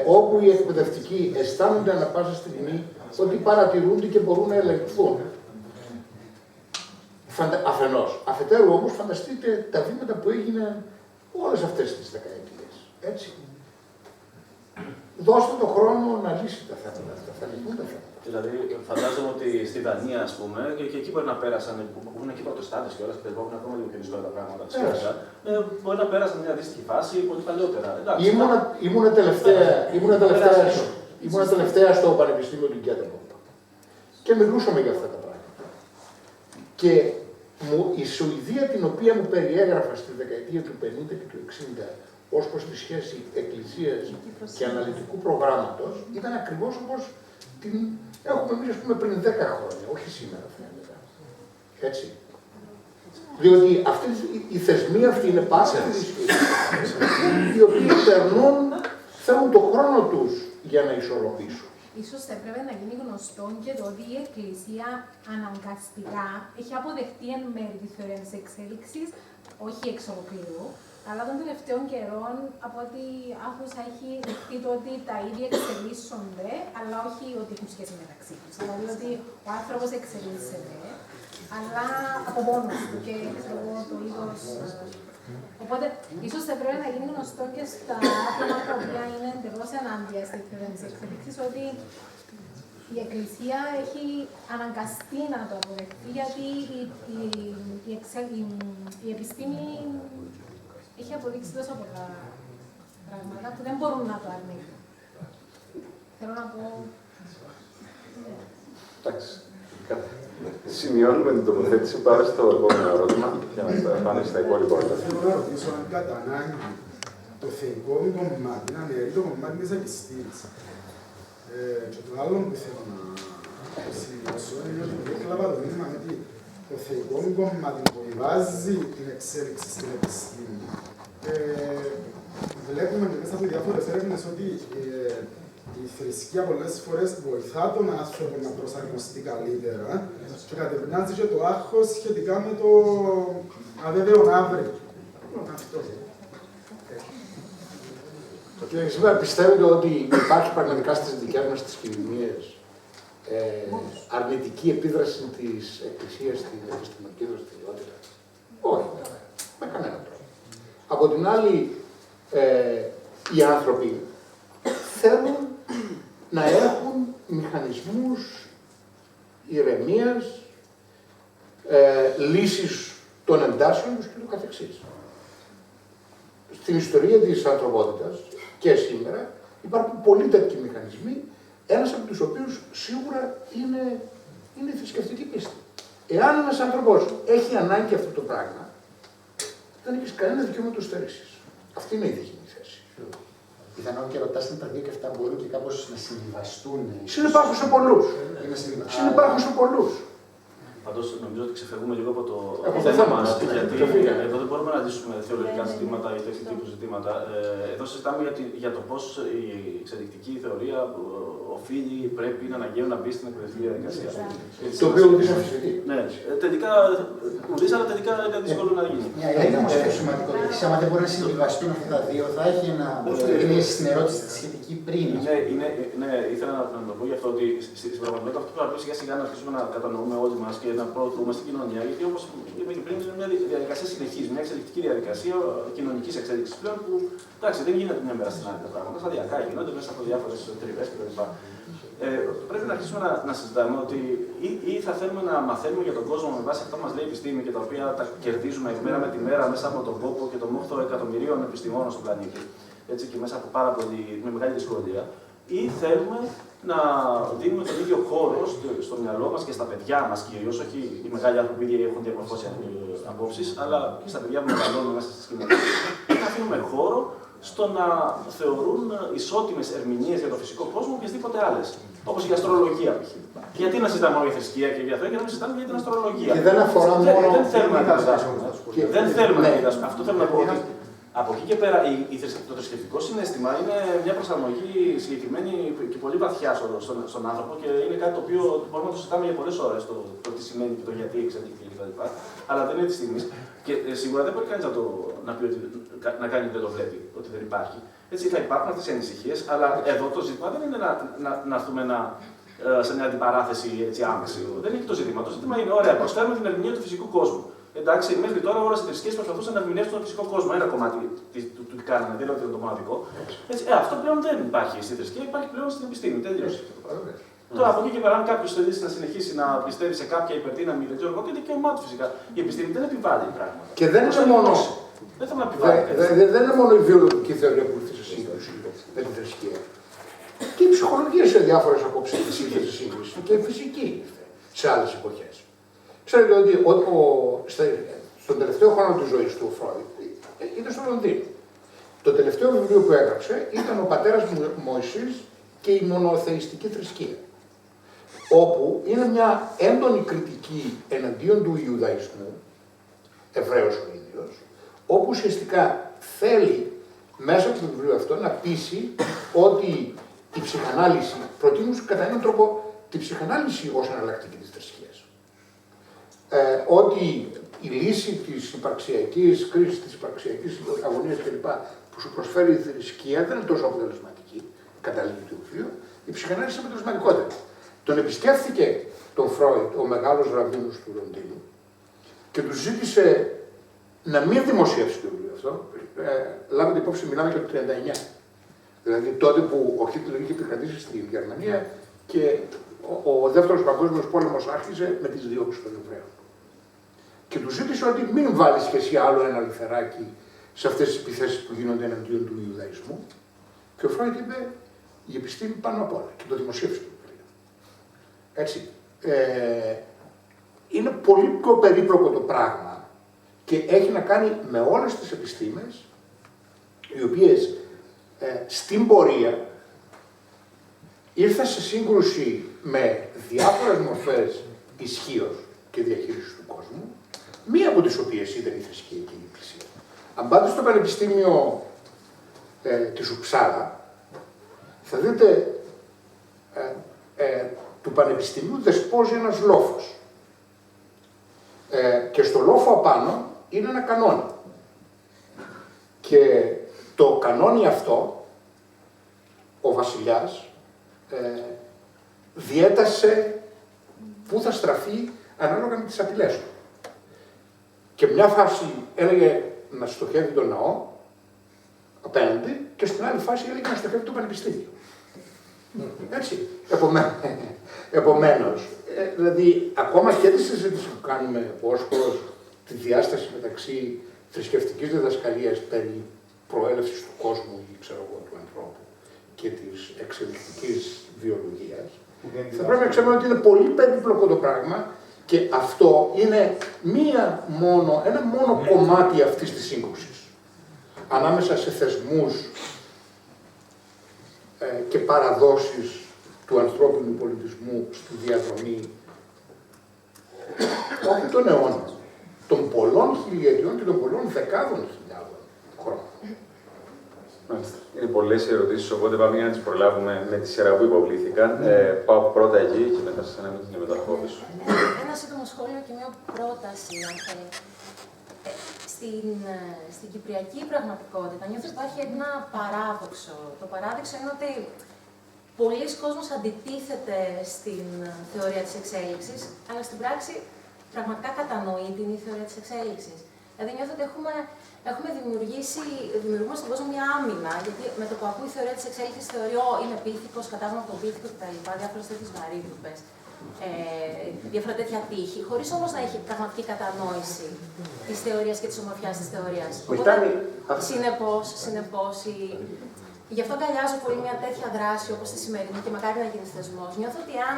όπου οι εκπαιδευτικοί αισθάνονται ανά πάσα στιγμή ότι παρατηρούνται και μπορούν να ελεγχθούν. Αφενός. Αφετέρου όμως, φανταστείτε τα βήματα που έγιναν όλες αυτές τις δεκαετίες. Έτσι. Δώστε το χρόνο να λύσει τα θέματα αυτά. Θα λυθούν τα θέματα. Δηλαδή, φαντάζομαι ότι στη Δανία, ας πούμε, και εκεί μπορεί να πέρασαν, που έχουν εκεί πρωτοστάτες και όλα, και μπορεί να πούμε λίγο πιο δύσκολα τα πράγματα. Μπορεί να πέρασαν μια αντίστοιχη φάση πολύ παλιότερα. Ήμουνα τελευταία στο Πανεπιστήμιο του Γκέτεμποργκ και μιλούσαμε για αυτά τα πράγματα. Και η Σουηδία, την οποία μου περιέγραφα στη δεκαετία του 50 και του 60 ως προς τη σχέση εκκλησίας και αναλυτικού προγράμματος, ήταν ακριβώς όπως την έχουμε εμείς, ας πούμε, πριν 10 χρόνια, όχι σήμερα φαίνεται. Έτσι. Διότι οι θεσμοί αυτοί είναι πάρα πολύ ισχυροί, οι οποίοι θέλουν τον χρόνο τους για να ισορροπήσουν. Ίσως θα έπρεπε να γίνει γνωστό και το ότι η Εκκλησία αναγκαστικά έχει αποδεχτεί εν μέρει τη θεωρία της εξέλιξης, όχι εξ ολοκλήρου, αλλά των τελευταίων καιρών, από ό,τι άκουσα, έχει δεχτεί το ότι τα ίδια εξελίσσονται, αλλά όχι ότι έχουν σχέση μεταξύ τους. Δηλαδή ότι ο άνθρωπος εξελίσσεται, αλλά από μόνος του και το είδος. Οπότε, ίσως θα πρέπει να γίνει γνωστό και στα άτομα τα οποία είναι εντελώς ενάντια στη θεωρία της εξέλιξης, ότι η Εκκλησία έχει αναγκαστεί να το αποδεχτεί, γιατί η επιστήμη έχει αποδείξει τόσο πολλά πράγματα που δεν μπορούν να το αρνήσουν. Θέλω να πω... Εντάξει. Σημειώνουμε την τοποθέτηση, πάμε στο επόμενο ερώτημα για να πάμε στα υπόλοιπα όλα. Θέλω να ρωτήσω αν κατά ανάγκη το θεϊκό κομμάτι να αναιρεί το κομμάτι της επιστήμης. Και το άλλο που θέλω να σημειώσω είναι ότι έκλαβα το μήνυμα ότι το θεϊκό κομμάτι που βάζει την εξέλιξη στην επιστήμη. Βλέπουμε και μέσα από διάφορες έρευνες ότι η θρησκεία πολλές φορές βοηθά τον άνθρωπο να προσαρμοστεί καλύτερα και κατευνάζει και το άγχος σχετικά με το αβέβαιο αύριο. Αυτό. Κύριε Σήμερα, πιστεύετε ότι υπάρχει πραγματικά στις δικές μας τις κοινωνίες αρνητική επίδραση της Εκκλησίας στην επιστημονική δραστηριότητα? Όχι, με κανένα τρόπο. Από την άλλη, οι άνθρωποι θέλουν να έχουν μηχανισμούς ηρεμίας, λύσεις των εντάσεων τους και το καθεξής. Στην ιστορία της ανθρωπότητας και σήμερα υπάρχουν πολλοί τέτοιοι μηχανισμοί, ένας από τους οποίους σίγουρα είναι η θρησκευτική πίστη. Εάν ένας άνθρωπος έχει ανάγκη αυτό το πράγμα, δεν έχεις κανένα δικαίωμα να το στερήσεις. Αυτή είναι η δική μου θέση. Πιθανόν και ρωτάς αν τα δύο και αυτά μπορούν και κάπως να συμβιβαστούν. Συνυπάρχουν σε πολλούς. Συνυπάρχουν σε πολλούς. Πάντως νομίζω ότι ξεφεύγουμε λίγο από το θέμα μας, γιατί εδώ δεν μπορούμε να λύσουμε θεολογικά ζητήματα ή τέτοιου τύπου ζητήματα. Εδώ συζητάμε για το πώς η εξελικτική θεωρία οφείλει, πρέπει, είναι αναγκαίο να μπει στην εκπαιδευτική διαδικασία. Το οποίο ουδής αμφισβητεί. Ναι, τελικά ουδής, αλλά τελικά είναι δύσκολο να γίνει. Είναι όμως πιο σημαντικό, γιατί άμα δεν μπορεί να συμβιβαστούν αυτά τα δύο, θα έχει ένα. Είναι στην ερώτηση τη σχετική πριν. Ναι, ήθελα να το πω γι' αυτό ότι στην πραγματικότητα αυτό πρέπει σιγά σιγά να αρχίσουμε να κατανοούμε όλοι μας και να προωθούμε στην κοινωνία. Γιατί όπως είπα και πριν, είναι μια διαδικασία συνεχής, μια εξελικτική διαδικασία κοινωνικής εξέλιξης πλέον που εντάξει, δεν γίνεται μια μέρα στην άλλη τα πράγματα. Σταδιακά γίνονται μέσα από διάφορες τριβές κτλ. Πρέπει να αρχίσουμε να συζητάμε ότι ή θα θέλουμε να μαθαίνουμε για τον κόσμο με βάση αυτά που μας λέει η επιστήμη και τα οποία τα κερδίζουμε μέρα με τη μέρα μέσα από τον κόπο και τον μόχθο εκατομμυρίων επιστημόνων στον πλανήτη. Έτσι και μέσα από με μεγάλη δυσκολία. Ή θέλουμε να δίνουμε τον ίδιο χώρο στο μυαλό μας και στα παιδιά μας κυρίως, όχι οι μεγάλοι άνθρωποι που έχουν διαμορφώσει απόψεις, αλλά και στα παιδιά που μεγαλώνουν μέσα στις κοινωνίες. Να αφήνουμε χώρο στο να θεωρούν ισότιμες ερμηνείες για το φυσικό κόσμο οποιασδήποτε άλλες. Όπως η αστρολογία π.χ. Γιατί να συζητάμε μόνο για θρησκεία και για Θεό, γιατί να συζητάμε για την αστρολογία. Και δεν αφορά μόνο. Δεν θέλουμε να διδάσκουμε. Δεν θέλουμε να διδάσκουμε. Αυτό θέλουμε να πω. Από εκεί και πέρα, το θρησκευτικό συναίσθημα είναι μια προσαρμογή συγκεκριμένη και πολύ βαθιά στον άνθρωπο και είναι κάτι το οποίο μπορούμε να το συζητάμε για πολλές ώρες. Το τι σημαίνει και το γιατί εξελίχθηκε κτλ. Αλλά δεν είναι τη στιγμή. Και σίγουρα δεν μπορεί κανείς να πει ότι να κάνει ότι δεν το βλέπει, ότι δεν υπάρχει. Έτσι θα υπάρχουν αυτές οι ανησυχίες, αλλά εδώ το ζήτημα δεν είναι να έρθουμε σε μια αντιπαράθεση έτσι, άμεση. Δεν είναι το ζήτημα. Το ζήτημα είναι, ωραία, προσφέρουμε την ερμηνεία του φυσικού κόσμου. Εντάξει, μέχρι τώρα όλες οι θρησκείες προσπαθούσαν να ερμηνεύσουν τον φυσικό κόσμο. Ένα κομμάτι του τι κάνανε, δεν λέω ότι είναι το μοναδικό. Έτσι, αυτό πλέον δεν υπάρχει στη θρησκεία, υπάρχει πλέον στην επιστήμη. Τελείωσε. Τώρα από εκεί και πέρα, αν κάποιο θέλει να συνεχίσει να πιστεύει σε κάποια υπερδύναμη, δεν ξέρω εγώ, είναι δικαίωμά του φυσικά. Η επιστήμη δεν επιβάλλει πράγματα. Και δεν είναι μόνο. Δεν θα με επιβάλλει. Δεν είναι μόνο η βιολογική θεωρία που ήρθε σε σύγκρουση με τη θρησκεία. Και η ψυχολογία σε διάφορες απόψεις ήρθε σε σύγκρουση. Και η φυσική ήρθε σε άλλες εποχές. Ξέρετε ότι στον τελευταίο χρόνο της ζωής του ο Φρόιντ ήταν στο Λονδίνο. Το τελευταίο βιβλίο που έγραψε ήταν ο πατέρας Μωυσής και η μονοθεϊστική θρησκεία. Όπου είναι μια έντονη κριτική εναντίον του Ιουδαϊσμού, Εβραίος ο ίδιος, όπου ουσιαστικά θέλει μέσα από το βιβλίο αυτό να πείσει ότι η ψυχανάλυση προτείνουν κατά έναν τρόπο τη ψυχανάλυση ως εναλλακτική της θρησκείας. Ότι η λύση της υπαρξιακής κρίσης, της υπαρξιακής αγωνίας κλπ. Που σου προσφέρει η θρησκεία δεν είναι τόσο αποτελεσματική, καταλήγει το βιβλίο, η ψυχανάλυση είναι αποτελεσματικότερη. Τον επισκέφθηκε τον Φρόιντ, ο μεγάλος ραββίνος του Λονδίνου, και του ζήτησε να μην δημοσιεύσει το βιβλίο αυτό. Λάβετε υπόψη, μιλάμε για το 1939. Δηλαδή τότε που ο Χίτλερ είχε επικρατήσει στην Γερμανία και ο δεύτερος παγκόσμιος πόλεμος άρχισε με τις διώξεις των Εβραίων. Και του ζήτησε ότι μην βάλεις και εσύ άλλο ένα λιθαράκι σε αυτές τις επιθέσεις που γίνονται εναντίον του Ιουδαϊσμού. Και ο Φρόιντ είπε η επιστήμη πάνω απ' όλα και το δημοσίευσε το βιβλίο. Έτσι. Είναι πολύ πιο περίπλοκο το πράγμα και έχει να κάνει με όλες τις επιστήμες οι οποίες στην πορεία ήρθαν σε σύγκρουση με διάφορες μορφές ισχύως και διαχείρισης του κόσμου, μία από τις οποίες ήταν η θρησκεία και η Εκκλησία. Αν πάτε στο Πανεπιστήμιο της Ουψάλα, θα δείτε πανεπιστημίου δεσπόζει ένας λόφος. Και στο λόφο απάνω είναι ένα κανόνι. Και το κανόνι αυτό, ο βασιλιάς, διέτασε πού θα στραφεί ανάλογα με τις απειλές του. Και μια φάση έλεγε να στοχεύει τον ναό απέναντι και στην άλλη φάση έλεγε να στοχεύει το πανεπιστήμιο. Έτσι. Επομένως, δηλαδή ακόμα και τη συζήτηση που κάνουμε ως προς τη διάσταση μεταξύ θρησκευτικής διδασκαλίας περί προέλευσης του κόσμου ή ξέρω εγώ του ανθρώπου και της εξελικτικής βιολογίας, θα πρέπει να ξέρουμε ότι είναι πολύ περίπλοκο το πράγμα και αυτό είναι ένα μόνο κομμάτι αυτής της σύγκρουσης ανάμεσα σε θεσμούς και παραδόσεις του ανθρώπινου πολιτισμού στη διαδρομή όχι των αιώνων, των πολλών χιλιετιών και των πολλών δεκάδων χιλιάδων χρόνων. Είναι πολλές ερωτήσεις, οπότε πάμε για να τις προλάβουμε με τη σειρά που υποβλήθηκαν. Πάω πρώτα εκεί και μετά σε ένα με την μεταχώριση. Ένα σύντομο σχόλιο και μια πρόταση, αν θέλει. Στην κυπριακή πραγματικότητα νιώθω ότι υπάρχει ένα παράδοξο. Το παράδοξο είναι ότι πολλοί κόσμος αντιτίθεται στην θεωρία της εξέλιξης, αλλά στην πράξη πραγματικά κατανοεί την θεωρία της εξέλιξης. Δηλαδή νιώθω ότι δημιουργούμε στον κόσμο μια άμυνα, γιατί με το που ακούει η θεωρία της εξέλιξης θεωρεί είμαι πίθηκος, κατάγομαι από τον πίθηκο κτλ. Διάφορες τέτοιες βαρύτητες, διάφορα τέτοια τύχη, χωρίς όμως να έχει πραγματική κατανόηση της θεωρίας και της ομορφιάς της θεωρίας. Συνεπώς, γι' αυτό αγκαλιάζω πολύ μια τέτοια δράση όπως τη σημερινή και μακάρι να γίνει θεσμός. Νιώθω ότι αν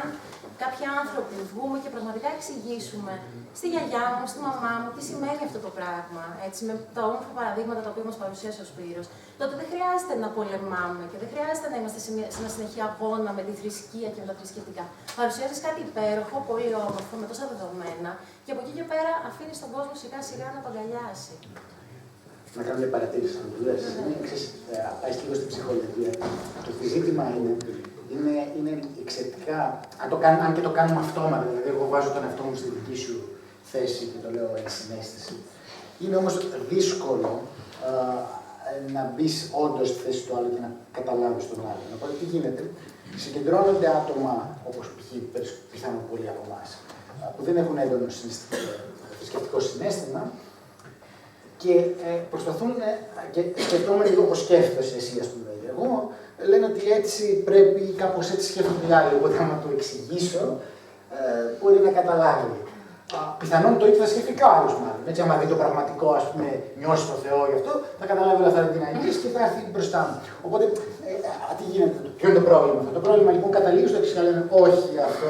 κάποιοι άνθρωποι βγούμε και πραγματικά εξηγήσουμε στη γιαγιά μου, στη μαμά μου, τι σημαίνει αυτό το πράγμα, έτσι, με τα όμορφα παραδείγματα τα οποία μας παρουσίασε ο Σπύρος, τότε δεν χρειάζεται να πολεμάμε και δεν χρειάζεται να είμαστε σε ένα συνεχή αγώνα με τη θρησκεία και με τα θρησκευτικά. Παρουσιάζεις κάτι υπέροχο, πολύ όμορφο, με τόσα δεδομένα και από εκεί και πέρα αφήνεις τον κόσμο σιγά σιγά να το αγκαλιάσει. Να κάνω μια παρατήρηση να το λες. Πάει λίγο στην ψυχολογία. Το ζήτημα είναι εξαιρετικά. Αν και το κάνουμε αυτόματα, δηλαδή εγώ βάζω τον εαυτό μου στη δική σου θέση και το λέω εν συναίσθηση. Είναι όμως δύσκολο να μπει όντως στη θέση του άλλου και να καταλάβει τον άλλον. Οπότε τι γίνεται, συγκεντρώνονται άτομα όπως πιθανόν πολλοί από εμάς, που δεν έχουν έντονο θρησκευτικό συναίσθημα. Και προσπαθούν και σκεφτόμαστε λίγο όπως σκέφτεσαι εσύ, ας πούμε. Εγώ λένε ότι έτσι πρέπει, κάπως έτσι σκέφτονται οι άλλοι. Οπότε, άμα το εξηγήσω, μπορεί να καταλάβει. Πιθανόν το ίδιο θα σκεφτεί και ο άλλος, μάλλον. Έτσι, άμα δει το πραγματικό, ας πούμε, νιώσει το Θεό γι' αυτό, θα καταλάβει όλα αυτά την αγγλική και θα έρθει μπροστά μου. Οπότε, τι γίνεται, ποιο είναι το πρόβλημα αυτό. Το πρόβλημα λοιπόν καταλήγει στο εξής, λένε όχι αυτό.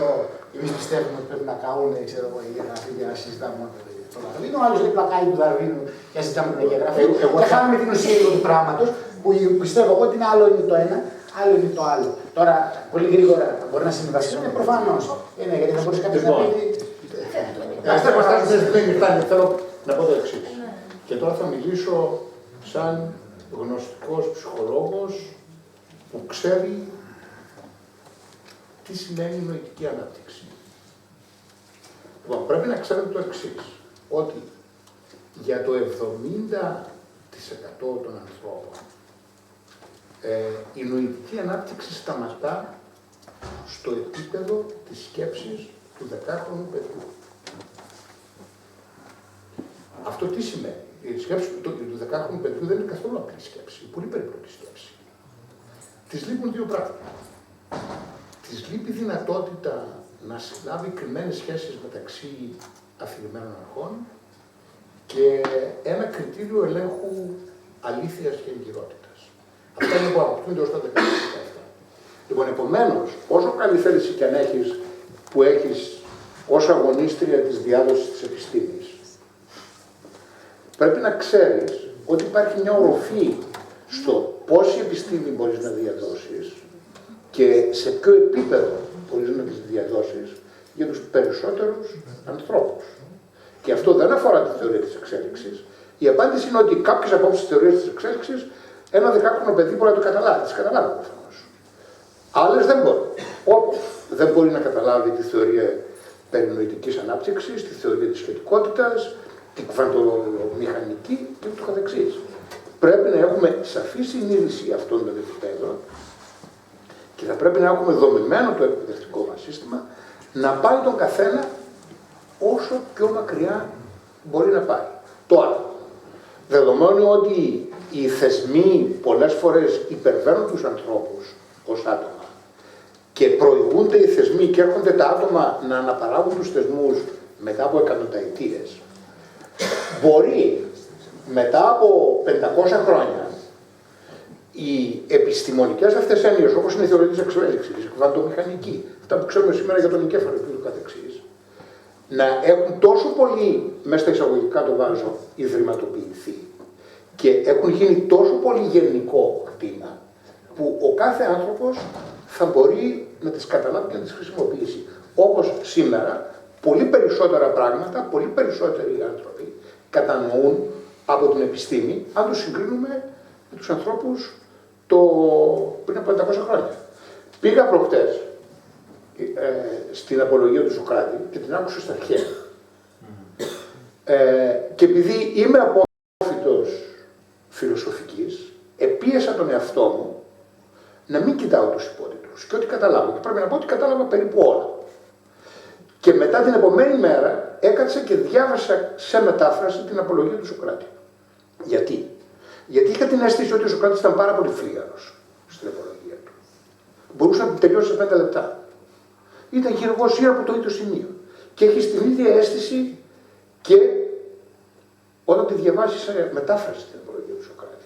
Εμείς πιστεύουμε ότι πρέπει να καούν, ξέρω εγώ, οι εγγραφοί για να συζητάμε μόνο το Δαρβίνο. Ο άλλος λέει πλακάει του Δαρβίνου και συζητάμε την εγγραφή. Και χάνουμε την ουσία του πράγματος που πιστεύω εγώ ότι άλλο είναι το ένα, άλλο είναι το άλλο. Τώρα, πολύ γρήγορα μπορεί να συμβιβαστούν, προφανώς. Γιατί θα μπορούσε κάποιος να πει. Θέλω να πω το εξής. Και τώρα θα μιλήσω σαν γνωστικός ψυχολόγος που ξέρει τι σημαίνει η νοητική ανάπτυξη. Λοιπόν, πρέπει να ξέρετε το εξής, ότι για το 70% των ανθρώπων η νοητική ανάπτυξη σταματά στο επίπεδο της σκέψης του 10χρονου παιδιού. Αυτό τι σημαίνει? Η σκέψη του 10χρονου παιδιού δεν είναι καθόλου απλή σκέψη, είναι πολύ περίπλοκη σκέψη. Της λείπουν δύο πράγματα. Της λείπει δυνατότητα να συλλάβει κρυμμένες σχέσεις μεταξύ αφηρημένων αρχών και ένα κριτήριο ελέγχου αλήθειας και εγκυρότητας. Αυτά είναι που αποκτούνται ως τα 17. Λοιπόν, επομένως, όσο καλή θέληση και αν έχεις, που έχεις ως αγωνίστρια της διάδοσης της επιστήμης, πρέπει να ξέρεις ότι υπάρχει μια οροφή στο πόση επιστήμη μπορείς να διαδώσεις και σε ποιο επίπεδο μπορείς να τις διαδώσεις για τους περισσότερους ανθρώπους. Και αυτό δεν αφορά τη θεωρία της εξέλιξης. Η απάντηση είναι ότι κάποιες απόψεις της θεωρίας της εξέλιξης ένα 10χρονο παιδί μπορεί να το καταλάβει. Τις καταλάβει προφανώς. Άλλες δεν μπορούν. Όπως δεν μπορεί να καταλάβει τη θεωρία περινοητικής ανάπτυξης, τη θεωρία της σχετικότητας, την κβαντομηχανική και ούτω καθεξής. Πρέπει να έχουμε σαφή συνείδηση αυτών των επιπέδων και θα πρέπει να έχουμε δομημένο το εκπαιδευτικό μας σύστημα να πάει τον καθένα όσο πιο μακριά μπορεί να πάει. Τώρα, δεδομένου ότι οι θεσμοί πολλές φορές υπερβαίνουν τους ανθρώπους ως άτομα και προηγούνται οι θεσμοί και έρχονται τα άτομα να αναπαράγουν τους θεσμούς μετά από εκατονταετίες, μπορεί μετά από 500 χρόνια οι επιστημονικές αυτές έννοιες, όπως είναι η θεωρία της εξέλιξης, η κβαντομηχανική, αυτά που ξέρουμε σήμερα για τον εγκέφαλο και το καθεξής, να έχουν τόσο πολύ, μέσα στα εισαγωγικά το βάζω, ιδρυματοποιηθεί και έχουν γίνει τόσο πολύ γενικό κτήμα που ο κάθε άνθρωπος θα μπορεί να τις καταλάβει και να τις χρησιμοποιήσει. Όπως σήμερα, πολύ περισσότερα πράγματα, πολύ περισσότεροι άνθρωποι κατανοούν από την επιστήμη, αν τους συγκρίνουμε με τους ανθρώπους πριν από 500 χρόνια. Πήγα προχτές στην απολογία του Σωκράτη και την άκουσα στα αρχαία. Και επειδή είμαι απόφοιτος φιλοσοφικής, επίεσα τον εαυτό μου να μην κοιτάω τους υπότιτλους και ό,τι καταλάβω. Και πρέπει να πω ότι κατάλαβα περίπου όλα. Και μετά την επομένη μέρα έκατσα και διάβασα σε μετάφραση την απολογία του Σωκράτη. Γιατί? Γιατί είχα την αίσθηση ότι ο Σωκράτης ήταν πάρα πολύ φλίαρος στην απολογία του. Μπορούσε να την τελειώσει σε 5 λεπτά. Ήταν χειρουργός γύρω από το ίδιο σημείο. Και έχει την ίδια αίσθηση και όταν τη διαβάσει σε μετάφραση την απολογία του Σωκράτη.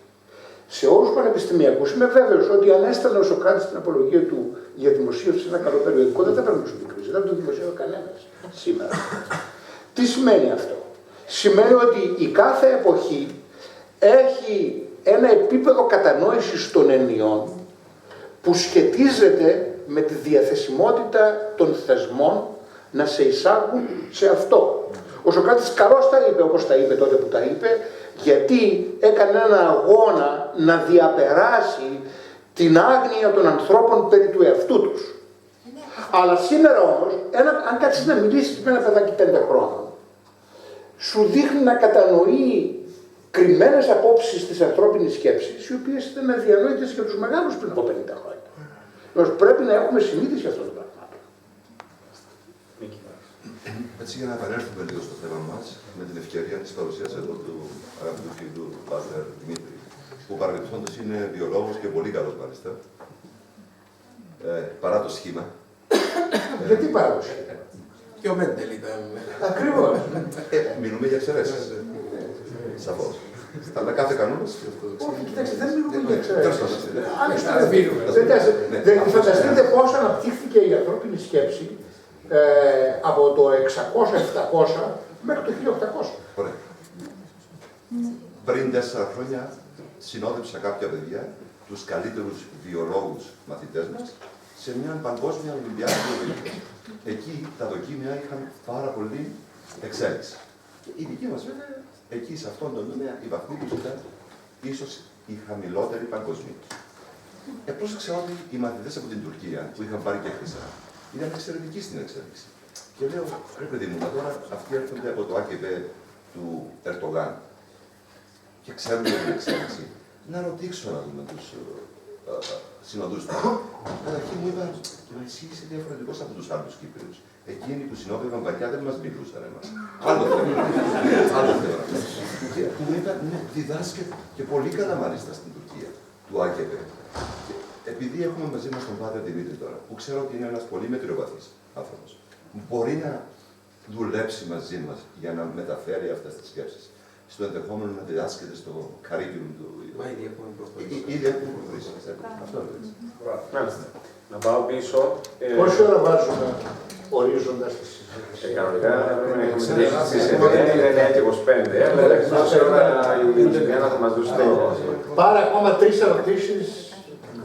Σε όρους πανεπιστημιακούς είμαι βέβαιος ότι αν έστελνε ο Σωκράτης την απολογία του για δημοσίευση σε ένα καλό περιοδικό, δεν θα περνούσε την κρίση. Δεν το δημοσίευε κανένας σήμερα. Τι σημαίνει αυτό? Σημαίνει ότι η κάθε εποχή έχει ένα επίπεδο κατανόησης των ενιών που σχετίζεται με τη διαθεσιμότητα των θεσμών να σε εισάγουν σε αυτό. Ο Σωκράτης καλώς τα είπε όπως τα είπε τότε που τα είπε, γιατί έκανε ένα αγώνα να διαπεράσει την άγνοια των ανθρώπων περί του εαυτού τους. Αλλά σήμερα όμως, αν κάτσεις να μιλήσεις με ένα παιδάκι 5 χρόνων, σου δείχνει να κατανοεί κρυμμένες απόψεις της ανθρώπινης σκέψης, οι οποίες ήταν αδιανόητες για τους μεγάλους πριν από 50 χρόνια. Δηλαδή πρέπει να έχουμε συνείδηση αυτών των πραγμάτων. Έτσι, για να επανέλθουμε λίγο στο θέμα μας, με την ευκαιρία της παρουσίας εδώ του αγαπητού φίλου Πάτερ Δημήτρη, που παρελθόντως είναι βιολόγος και πολύ καλός μάλιστα, παρά το σχήμα. Γιατί παρά το σχήμα? Και ο Μέντελ ήταν. Ακριβώς. Μιλούμε για εξαιρέσεις. Σαφώς. Αλλά κάθε κανόνας. Όχι, κοιτάξτε, δεν μιλούμε για εξαιρέσεις. Δηλαδή, φανταστείτε πώς αναπτύχθηκε η ανθρώπινη σκέψη από το 600-700 μέχρι το 1800. Ωραία. Πριν 4 χρόνια συνόδεψα κάποια παιδιά, τους καλύτερους βιολόγους μαθητές μας, σε μια παγκόσμια Ολυμπιάδα βιολογική. Εκεί τα δοκίμια είχαν πάρα πολύ εξέλιξη. Και η δική μας βέβαια, εκεί σε αυτόν τον τομέα, η βαθμή τους ήταν ίσως η χαμηλότερη παγκοσμίως. Πρόσεξα ότι οι μαθητές από την Τουρκία, που είχαν πάρει και χρυσά, ήταν εξαιρετικοί στην εξέλιξη. Και λέω, ρε παιδί μου, τώρα αυτοί έρχονται από το ΑΚΠ του Ερτογάν και ξέρουν την εξέλιξη. Να ρωτήσω να δούμε τους συνοδούς του. Καταρχήν μου είπα, εσύ είσαι διαφορετικός από τους άλλους Κύπριους. Εκείνοι που συνόδευαν βαριά δεν μας μιλούσαν εμάς. Άλλο θέμα. Άλλο θέμα. Και μου είπα, ναι, διδάσκεται και πολύ καλά μάλιστα στην Τουρκία, του ΑΚΠ. Επειδή έχουμε μαζί μας τον Πάτερ Δημήτρη τώρα, που ξέρω ότι είναι ένας πολύ μετριοπαθής άνθρωπος, μπορεί να δουλέψει μαζί μας για να μεταφέρει αυτές τις σκέψεις στο ενδεχόμενο να διδάσκεται στο curriculum του. Μα ήδη έχουμε προχωρήσει. Ήδη έχουμε προχωρήσει. Αυτό είναι. Να πάω πίσω. Πόση ώρα βάζουμε ορίζοντας τη συζήτηση? Κανονικά πρέπει να έχουμε συζήτηση. Είναι 9 και 25, αλλά εντάξει, πόση ώρα η Γιάννα θα μας δώσει το. Πάρε ακόμα 3 ερωτήσεις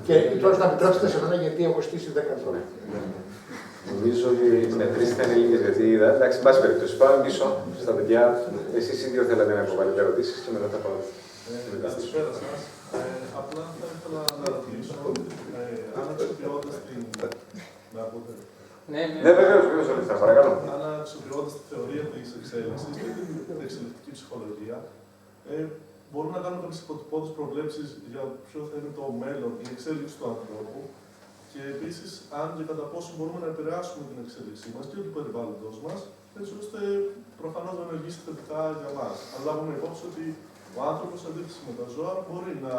και τώρα να επιτρέψετε σε μένα γιατί έχω στήσει 10 χρόνια. Νομίζω ότι με 3 ήταν λίγες γιατί είδα. Εντάξει, εν πάση περιπτώσει, πάμε πίσω στα παιδιά. Εσείς οι δύο θέλατε να υποβάλλετε ερωτήσεις και μετά θα πάω. Καλησπέρα σας. Απλά θα ήθελα να ρωτήσω αν αξιοποιώντας την Ναι, βεβαίως, θα παρακαλώ. Αλλά αξιοποιώντας τη θεωρία της εξέλιξης και την εξελικτική ψυχολογία, μπορούμε να κάνουμε κάποιες υποτυπώδεις προβλέψεις για ποιο θα είναι το μέλλον, η εξέλιξη του ανθρώπου και επίσης αν και κατά πόσο μπορούμε να επηρεάσουμε την εξέλιξή μας και του περιβάλλοντος μας, έτσι ώστε προφανώς να ενεργήσει θετικά για μας. Αλλά λάβουμε υπόψη ότι ο άνθρωπος, αντίθεση με τα ζώα, μπορεί να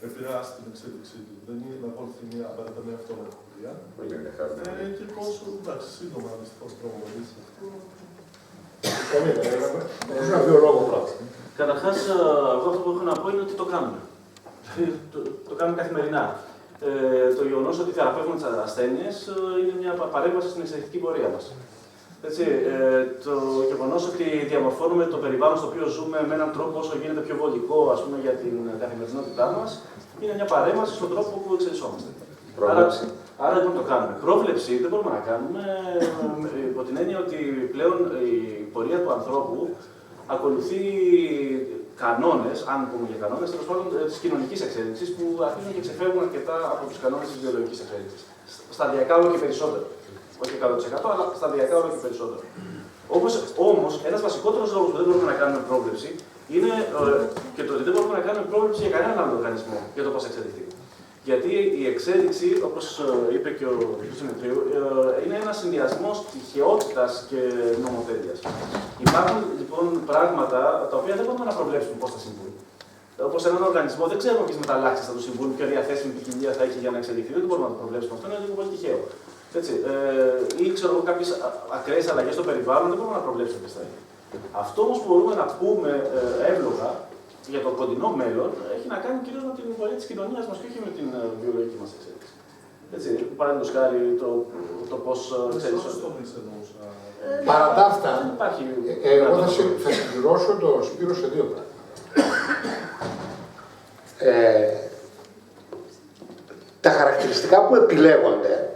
επηρεάσει την εξέλιξή του. Δεν είναι να ακολουθεί απαραίτητα μια αυτόματη πορεία. Και πόσο, εντάξει, σύντομα δυστυχώς τρομοκρατήσει αυτό. Μπορείς να πει ο λόγο πρώτα. Καταρχάς, εγώ αυτό που έχω να πω είναι ότι το κάνουμε. Το κάνουμε καθημερινά. Το γεγονός ότι θεραπεύουμε τις ασθένειες είναι μια παρέμβαση στην εξελικτική πορεία μας. Έτσι, το γεγονός ότι διαμορφώνουμε το περιβάλλον στο οποίο ζούμε με έναν τρόπο όσο γίνεται πιο βολικό, ας πούμε, για την καθημερινότητά μας, είναι μια παρέμβαση στον τρόπο που εξελισσόμαστε. Άρα λοιπόν το κάνουμε. Πρόβλεψη δεν μπορούμε να κάνουμε υπό την έννοια ότι πλέον η πορεία του ανθρώπου ακολουθεί κανόνες, αν πούμε για κανόνες, τέλος πάντων της κοινωνικής εξέλιξης που αρχίζουν και ξεφεύγουν αρκετά από τους κανόνες της βιολογικής εξέλιξης. Σταδιακά όλο και περισσότερο. Όχι 100%, αλλά σταδιακά όλο και περισσότερο. Όμως, ένας βασικότερος λόγος που δεν μπορούμε να κάνουμε πρόβλεψη είναι και το ότι δεν μπορούμε να κάνουμε πρόβλεψη για κανέναν άλλο οργανισμό για το πώς θα εξελιχθεί. Γιατί η εξέλιξη, όπως είπε και ο κ. Δημητρίου, είναι ένας συνδυασμός τυχαιότητας και νομοθέτειας. Υπάρχουν λοιπόν πράγματα τα οποία δεν μπορούμε να προβλέψουμε πώς θα συμβούν. Όπως έναν οργανισμό, δεν ξέρουμε ποιες μεταλλάξεις θα του συμβούν, ποια διαθέσιμη ποικιλία θα έχει για να εξελιχθεί. Δεν μπορούμε να το προβλέψουμε. Αυτό είναι λίγο πολύ τυχαίο. Έτσι, ή ξέρω κάποιες ακραίες αλλαγές στο περιβάλλον, δεν μπορούμε να προβλέψουμε ποιες θα είναι. Αυτό όμως που μπορούμε να πούμε εύλογα για το κοντινό μέλλον έχει να κάνει κυρίως με την πορεία της κοινωνίας μας και όχι με την βιολογική μας εξέλιξη. Έτσι, παραδείγματος χάρη το πώς εξέλιξε. Παρά τα αυτά, εγώ θα συμπληρώσω το Σπύρο σε δύο πράγματα. Τα χαρακτηριστικά που επιλέγονται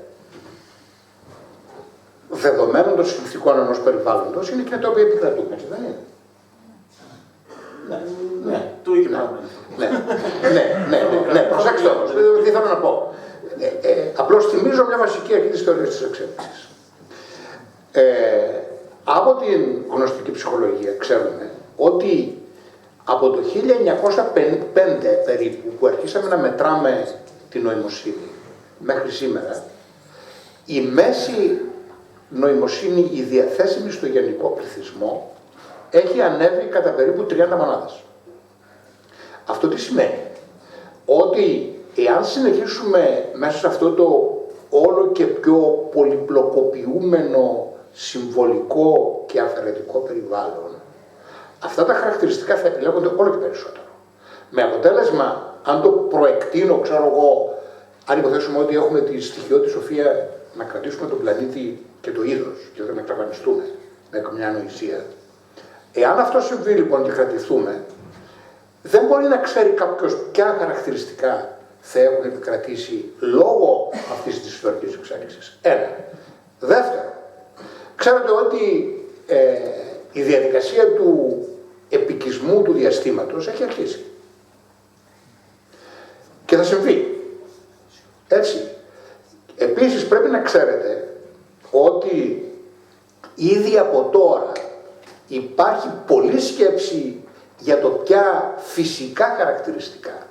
δεδομένων των συνθηκών ενός περιβάλλοντος είναι και τα οποία επικρατούν, έτσι δεν είναι? Ναι, το ίδιο πράγμα. Ναι, προσέξτε όμως, τι θέλω να πω. Απλώς θυμίζω μια βασική αρχή της θεωρίας της εξέλιξης. Από την γνωστική ψυχολογία ξέρουμε ότι από το 1905 περίπου που αρχίσαμε να μετράμε την νοημοσύνη μέχρι σήμερα, η μέση νοημοσύνη, η διαθέσιμη στο γενικό πληθυσμό, έχει ανέβει κατά περίπου 30 μονάδες. Αυτό τι σημαίνει? Ότι εάν συνεχίσουμε μέσα σε αυτό το όλο και πιο πολυπλοκοποιούμενο συμβολικό και αφαιρετικό περιβάλλον, αυτά τα χαρακτηριστικά θα επιλέγονται όλο και περισσότερο. Με αποτέλεσμα, αν το προεκτείνω, ξέρω εγώ, αν υποθέσουμε ότι έχουμε τη στοιχειώδη σοφία να κρατήσουμε τον πλανήτη και το είδος και δεν εξαφανιστούμε με καμιά ανοησία, εάν αυτό συμβεί λοιπόν και κρατηθούμε, δεν μπορεί να ξέρει κάποιος ποια χαρακτηριστικά θα έχουν επικρατήσει λόγω αυτής της ιστορικής εξέλιξης. Ένα. Δεύτερο, ξέρετε ότι η διαδικασία του επικισμού του διαστήματος έχει αρχίσει. Και θα συμβεί. Έτσι. Επίσης πρέπει να ξέρετε ότι ήδη από τώρα υπάρχει πολλή σκέψη για το ποια φυσικά χαρακτηριστικά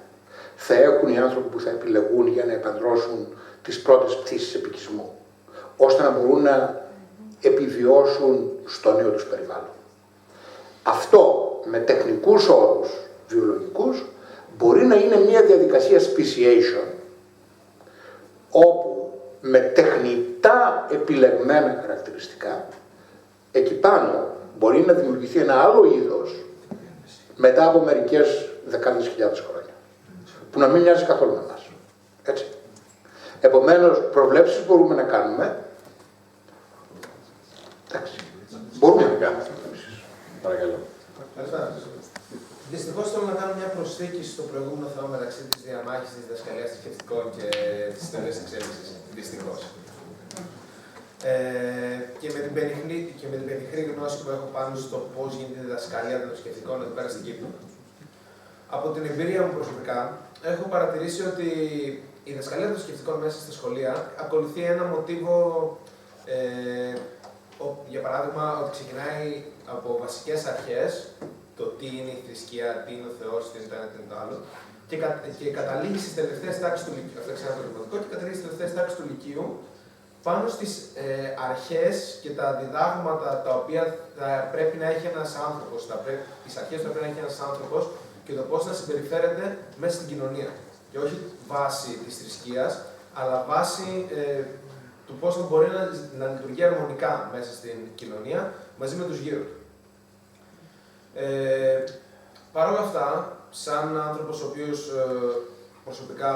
θα έχουν οι άνθρωποι που θα επιλεγούν για να επαντρώσουν τις πρώτες πτήσεις επικισμού, ώστε να μπορούν να επιβιώσουν στο νέο τους περιβάλλον. Αυτό με τεχνικούς όρους βιολογικούς μπορεί να είναι μια διαδικασία speciation, όπου με τεχνητά επιλεγμένα χαρακτηριστικά εκεί πάνω μπορεί να δημιουργηθεί ένα άλλο είδος μετά από μερικές δεκάδες χιλιάδες χρόνια, που να μην μοιάζει καθόλου με εμάς. Έτσι. Επομένως, προβλέψεις μπορούμε να κάνουμε. Εντάξει. Μπορούμε να κάνουμε προβλέψεις. Παρακαλώ. Δυστυχώς θέλω να κάνω μια προσθήκη στο προηγούμενο θέμα μεταξύ της διαμάχης της διδασκαλίας των σκεπτικών και της θεωρίας εξέλιξης. Δυστυχώς. Και με την πενιχρή γνώση που έχω πάνω στο πώς γίνεται η διδασκαλία των σκεπτικών εδώ πέρα στην Κύπρο. Από την εμπειρία μου προσωπικά, έχω παρατηρήσει ότι η διδασκαλία των σκεπτικών μέσα στα σχολεία ακολουθεί ένα μοτίβο Για παράδειγμα, ότι ξεκινάει από βασικές αρχές, το τι είναι η θρησκεία, τι είναι ο Θεός, τι είναι το ένα, τι είναι το άλλο, και καταλήγει στις τελευταίες τάξεις του Λυκείου. Αυτό ξανά το δημοτικό, και καταλήγει στις τελευταίες τάξεις του Λυκείου πάνω στις αρχές και τα διδάγματα τα οποία θα πρέπει να έχει ένας άνθρωπος, τις αρχές που θα πρέπει να έχει ένας άνθρωπος και το πώς να συμπεριφέρεται μέσα στην κοινωνία. Και όχι βάση της θρησκείας, αλλά βάση του πώς θα μπορεί να λειτουργεί αρμονικά μέσα στην κοινωνία μαζί με τους γύρω του. Παρ' όλα αυτά, σαν άνθρωπος ο οποίος προσωπικά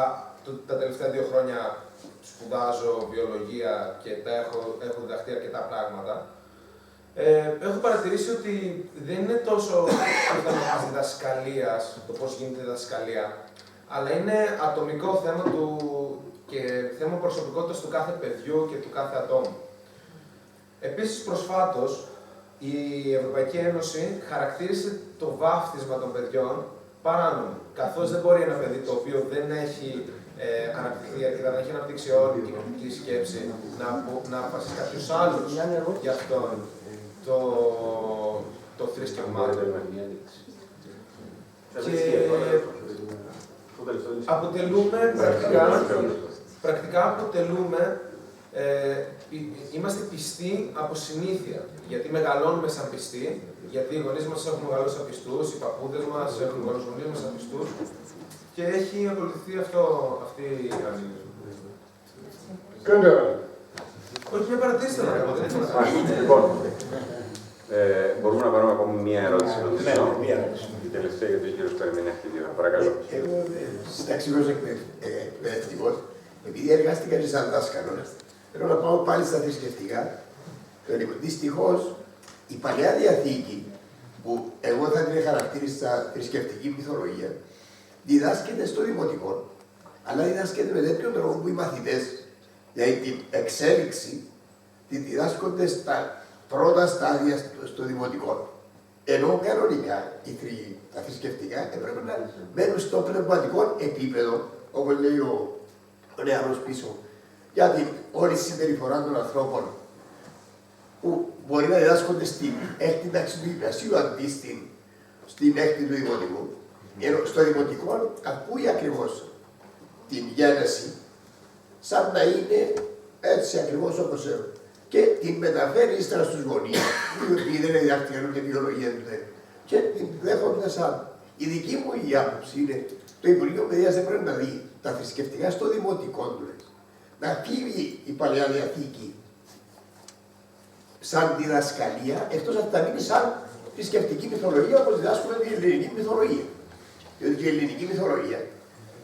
τα τελευταία 2 χρόνια σπουδάζω βιολογία και έχω διδαχτεί αρκετά πράγματα, έχω παρατηρήσει ότι δεν είναι τόσο το θέμα της διδασκαλίας, το πώς γίνεται η διδασκαλία, αλλά είναι ατομικό θέμα και θέμα προσωπικότητας του κάθε παιδιού και του κάθε ατόμου. Επίσης, προσφάτως, η Ευρωπαϊκή Ένωση χαρακτήρισε το βάφτισμα των παιδιών παράνομο, καθώς δεν μπορεί ένα παιδί το οποίο δεν έχει αναπτυχθεί αρκετά, δεν έχει αναπτύξει όλη την κριτική σκέψη, να αποφασίσει κάποιος άλλος για αυτόν το θρησκευμά. Και αποτελούμε πρακτικά αποτελούμε, είμαστε πιστοί από συνήθεια, γιατί μεγαλώνουμε σαν πιστοί, γιατί οι γονείς μας έχουν μεγαλώσει σαν πιστούς, οι παππούδες μας έχουν μεγαλώσει γονείς μας σαν πιστούς και έχει ακολουθηθεί αυτή η γραμμή. Όχι, μια παρατήρηση θέλω να κάνω. Λοιπόν, μπορούμε να πάρουμε ακόμη μία ερώτηση. Η τελευταία, γιατί ο κύριος Περιμίνη έχει 2. Παρακαλώ. Εγώ, συνταξιούχος εκπαιδευτικός, επειδή εργάστηκα και σαν δάσκαλος, θέλω να πάω πάλι στα θρησκευτικά. Δυστυχώς, η Παλαιά Διαθήκη, που εγώ θα την χαρακτήρισα θρησκευτική μυθολογία, διδάσκεται στο δημοτικό, αλλά διδάσκεται με τέτοιο τρόπο που οι μαθητές, δηλαδή την εξέλιξη, τη διδάσκονται στα πρώτα στάδια στο δημοτικό. Ενώ κανονικά τα θρησκευτικά έπρεπε να μένουν στο πνευματικό επίπεδο, όπως λέει ο νεαρός πίσω, για την όλη συμπεριφορά των ανθρώπων, που μπορεί να διδάσκονται στην 6η τάξη του γυμνασίου αντί στην 6η του δημοτικού. Ενώ στο δημοτικό ακούει ακριβώς την γένεση, σαν να είναι έτσι ακριβώς όπως και την μεταφέρει ύστερα στους γονείς, οι οποίοι δεν διδάκτηκαν ούτε βιολογία του και την δέχονται σαν. Η δική μου η άποψη είναι το Υπουργείο Παιδείας δεν πρέπει να δει τα θρησκευτικά στο δημοτικό του. Να φύγει η Παλαιά Διαθήκη σαν διδασκαλία, εκτός από να μείνει σαν θρησκευτική μυθολογία, όπως διδάσκουμε την ελληνική μυθολογία. Διότι η ελληνική μυθολογία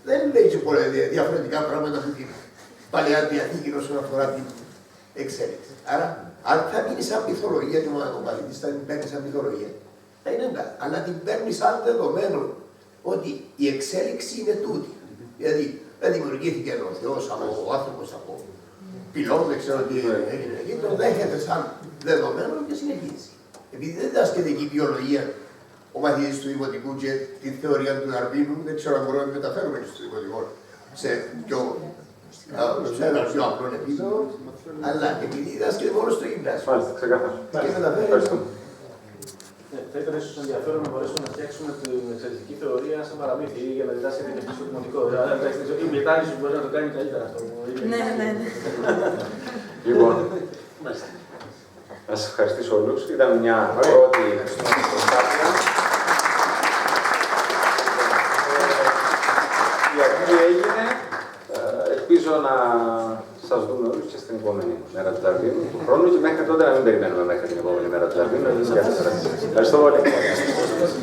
δεν λέει και πολλά διαφορετικά πράγματα από την Παλαιά Διαθήκη όσον αφορά την εξέλιξη. Άρα, αν θα μείνει σαν μυθολογία και ο μαθητής θα την παίρνει σαν μυθολογία, θα είναι εντάξει. Αλλά την παίρνει σαν δεδομένο ότι η εξέλιξη είναι τούτη. Δηλαδή, δεν δημιουργήθηκε ο Θεός από ο άνθρωπος από πυλών, δεν ξέρω τι έγινε εκεί, το δέχεται σαν δεδομένο και συνεχίζει. Επειδή δεν διδάσκεται εκεί η βιολογία, ο μαθητής του δημοτικού και τη θεωρία του Δαρβίνου, δεν ξέρω αν μπορούμε να μεταφέρουμε και στο δημοτικό σε ένα πιο απλό επίπεδο, αλλά επειδή διδάσκεται μόνο στο γυμνάσιο. Μάλιστα, ξεκάθαρα. Και μεταφέρει. Θα ήταν ίσως ενδιαφέρον να μπορέσουμε να φτιάξουμε την εξαιρετική θεωρία σαν παραμύθι για να διδάσκεται και στο δημοτικό. Η Μπρετάνη μπορεί να το κάνει καλύτερα αυτό. Ναι. Λοιπόν, να σας ευχαριστήσω όλους. Ήταν μια πρώτη προσπάθεια. Η αρχή έγινε. Ελπίζω να σας δούμε όλους και στην επόμενη μέρα του Δαρβίνου του χρόνου και μέχρι τότε να μην περιμένουμε μέχρι την επόμενη μέρα του Δαρβίνου. Ευχαριστώ πολύ.